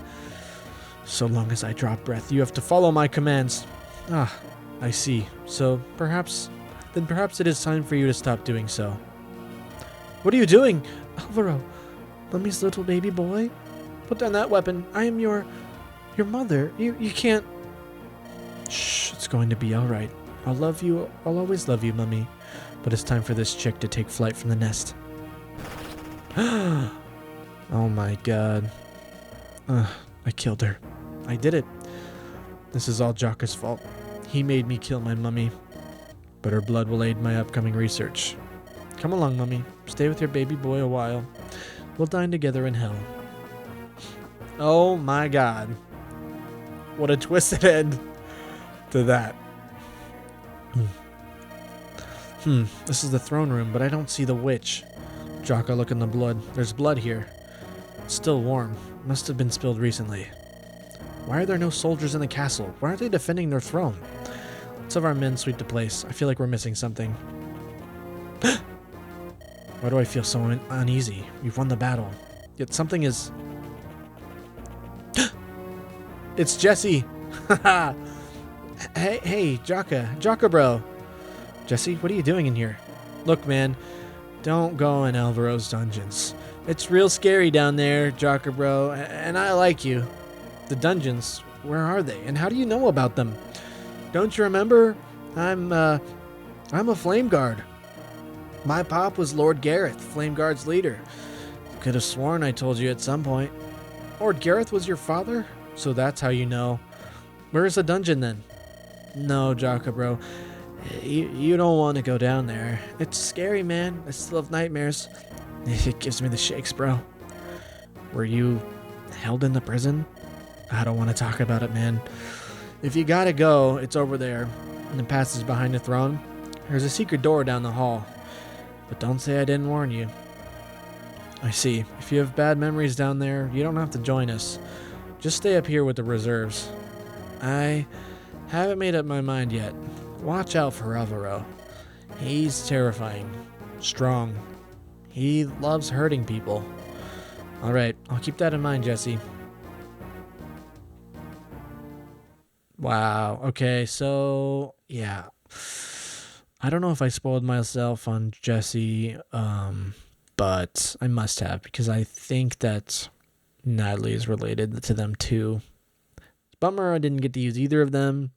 So long as I draw breath, you have to follow my commands. Ah, I see. So perhaps it is time for you to stop doing so. What are you doing? Alvaro, Mummy's little baby boy? Put down that weapon. I am your mother. You can't... Shh, it's going to be all right. I'll love you. I'll always love you, Mummy. But it's time for this chick to take flight from the nest. Oh my god. I killed her. I did it. This is all Jaka's fault. He made me kill my mummy. But her blood will aid my upcoming research. Come along, Mummy. Stay with your baby boy a while. We'll dine together in hell. Oh my god. What a twisted end to that. This is the throne room, but I don't see the witch. Jaka, look in the blood. There's blood here. It's still warm. Must have been spilled recently. Why are there no soldiers in the castle? Why aren't they defending their throne? Let's have our men sweep the place. I feel like we're missing something. Why do I feel so uneasy? We've won the battle. Yet something is... It's Jesse! Hey, Jaka bro. Jesse, what are you doing in here? Look, man, don't go in Alvaro's dungeons. It's real scary down there, Jaka bro, and I like you. The dungeons, where are they? And how do you know about them? Don't you remember? I'm a flameguard. My pop was Lord Gareth, Flameguard's leader. Could have sworn I told you at some point. Lord Gareth was your father? So that's how you know. Where is the dungeon then? No, Jaka bro. You don't want to go down there. It's scary, man. I still have nightmares. It gives me the shakes, bro. Were you held in the prison? I don't want to talk about it, man. If you gotta go, it's over there, in the passage behind the throne. There's a secret door down the hall. But don't say I didn't warn you. I see. If you have bad memories down there, you don't have to join us. Just stay up here with the reserves. I haven't made up my mind yet. Watch out for Alvaro. He's terrifying. Strong. He loves hurting people. Alright, I'll keep that in mind, Jesse. Wow. Okay, so yeah. I don't know if I spoiled myself on Jesse, but I must have, because I think that Natalie is related to them too. Bummer I didn't get to use either of them.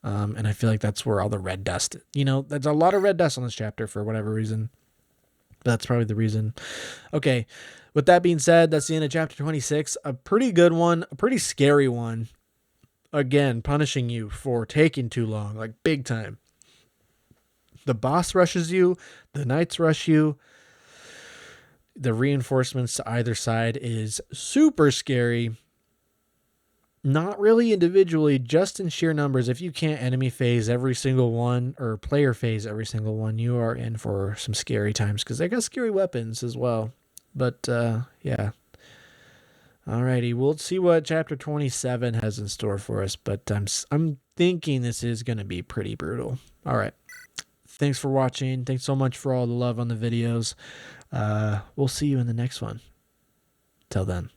And I feel like that's where all the red dust, there's a lot of red dust on this chapter for whatever reason. But that's probably the reason. Okay. With that being said, that's the end of chapter 26. A pretty good one, a pretty scary one. Again, punishing you for taking too long, like big time. The boss rushes you, the knights rush you. The reinforcements to either side is super scary. Not really individually, just in sheer numbers. If you can't enemy phase every single one, or player phase every single one, you are in for some scary times, because they got scary weapons as well. But, yeah. Alrighty, we'll see what chapter 27 has in store for us, but I'm thinking this is going to be pretty brutal. Alright. Thanks for watching. Thanks so much for all the love on the videos. We'll see you in the next one. Till then.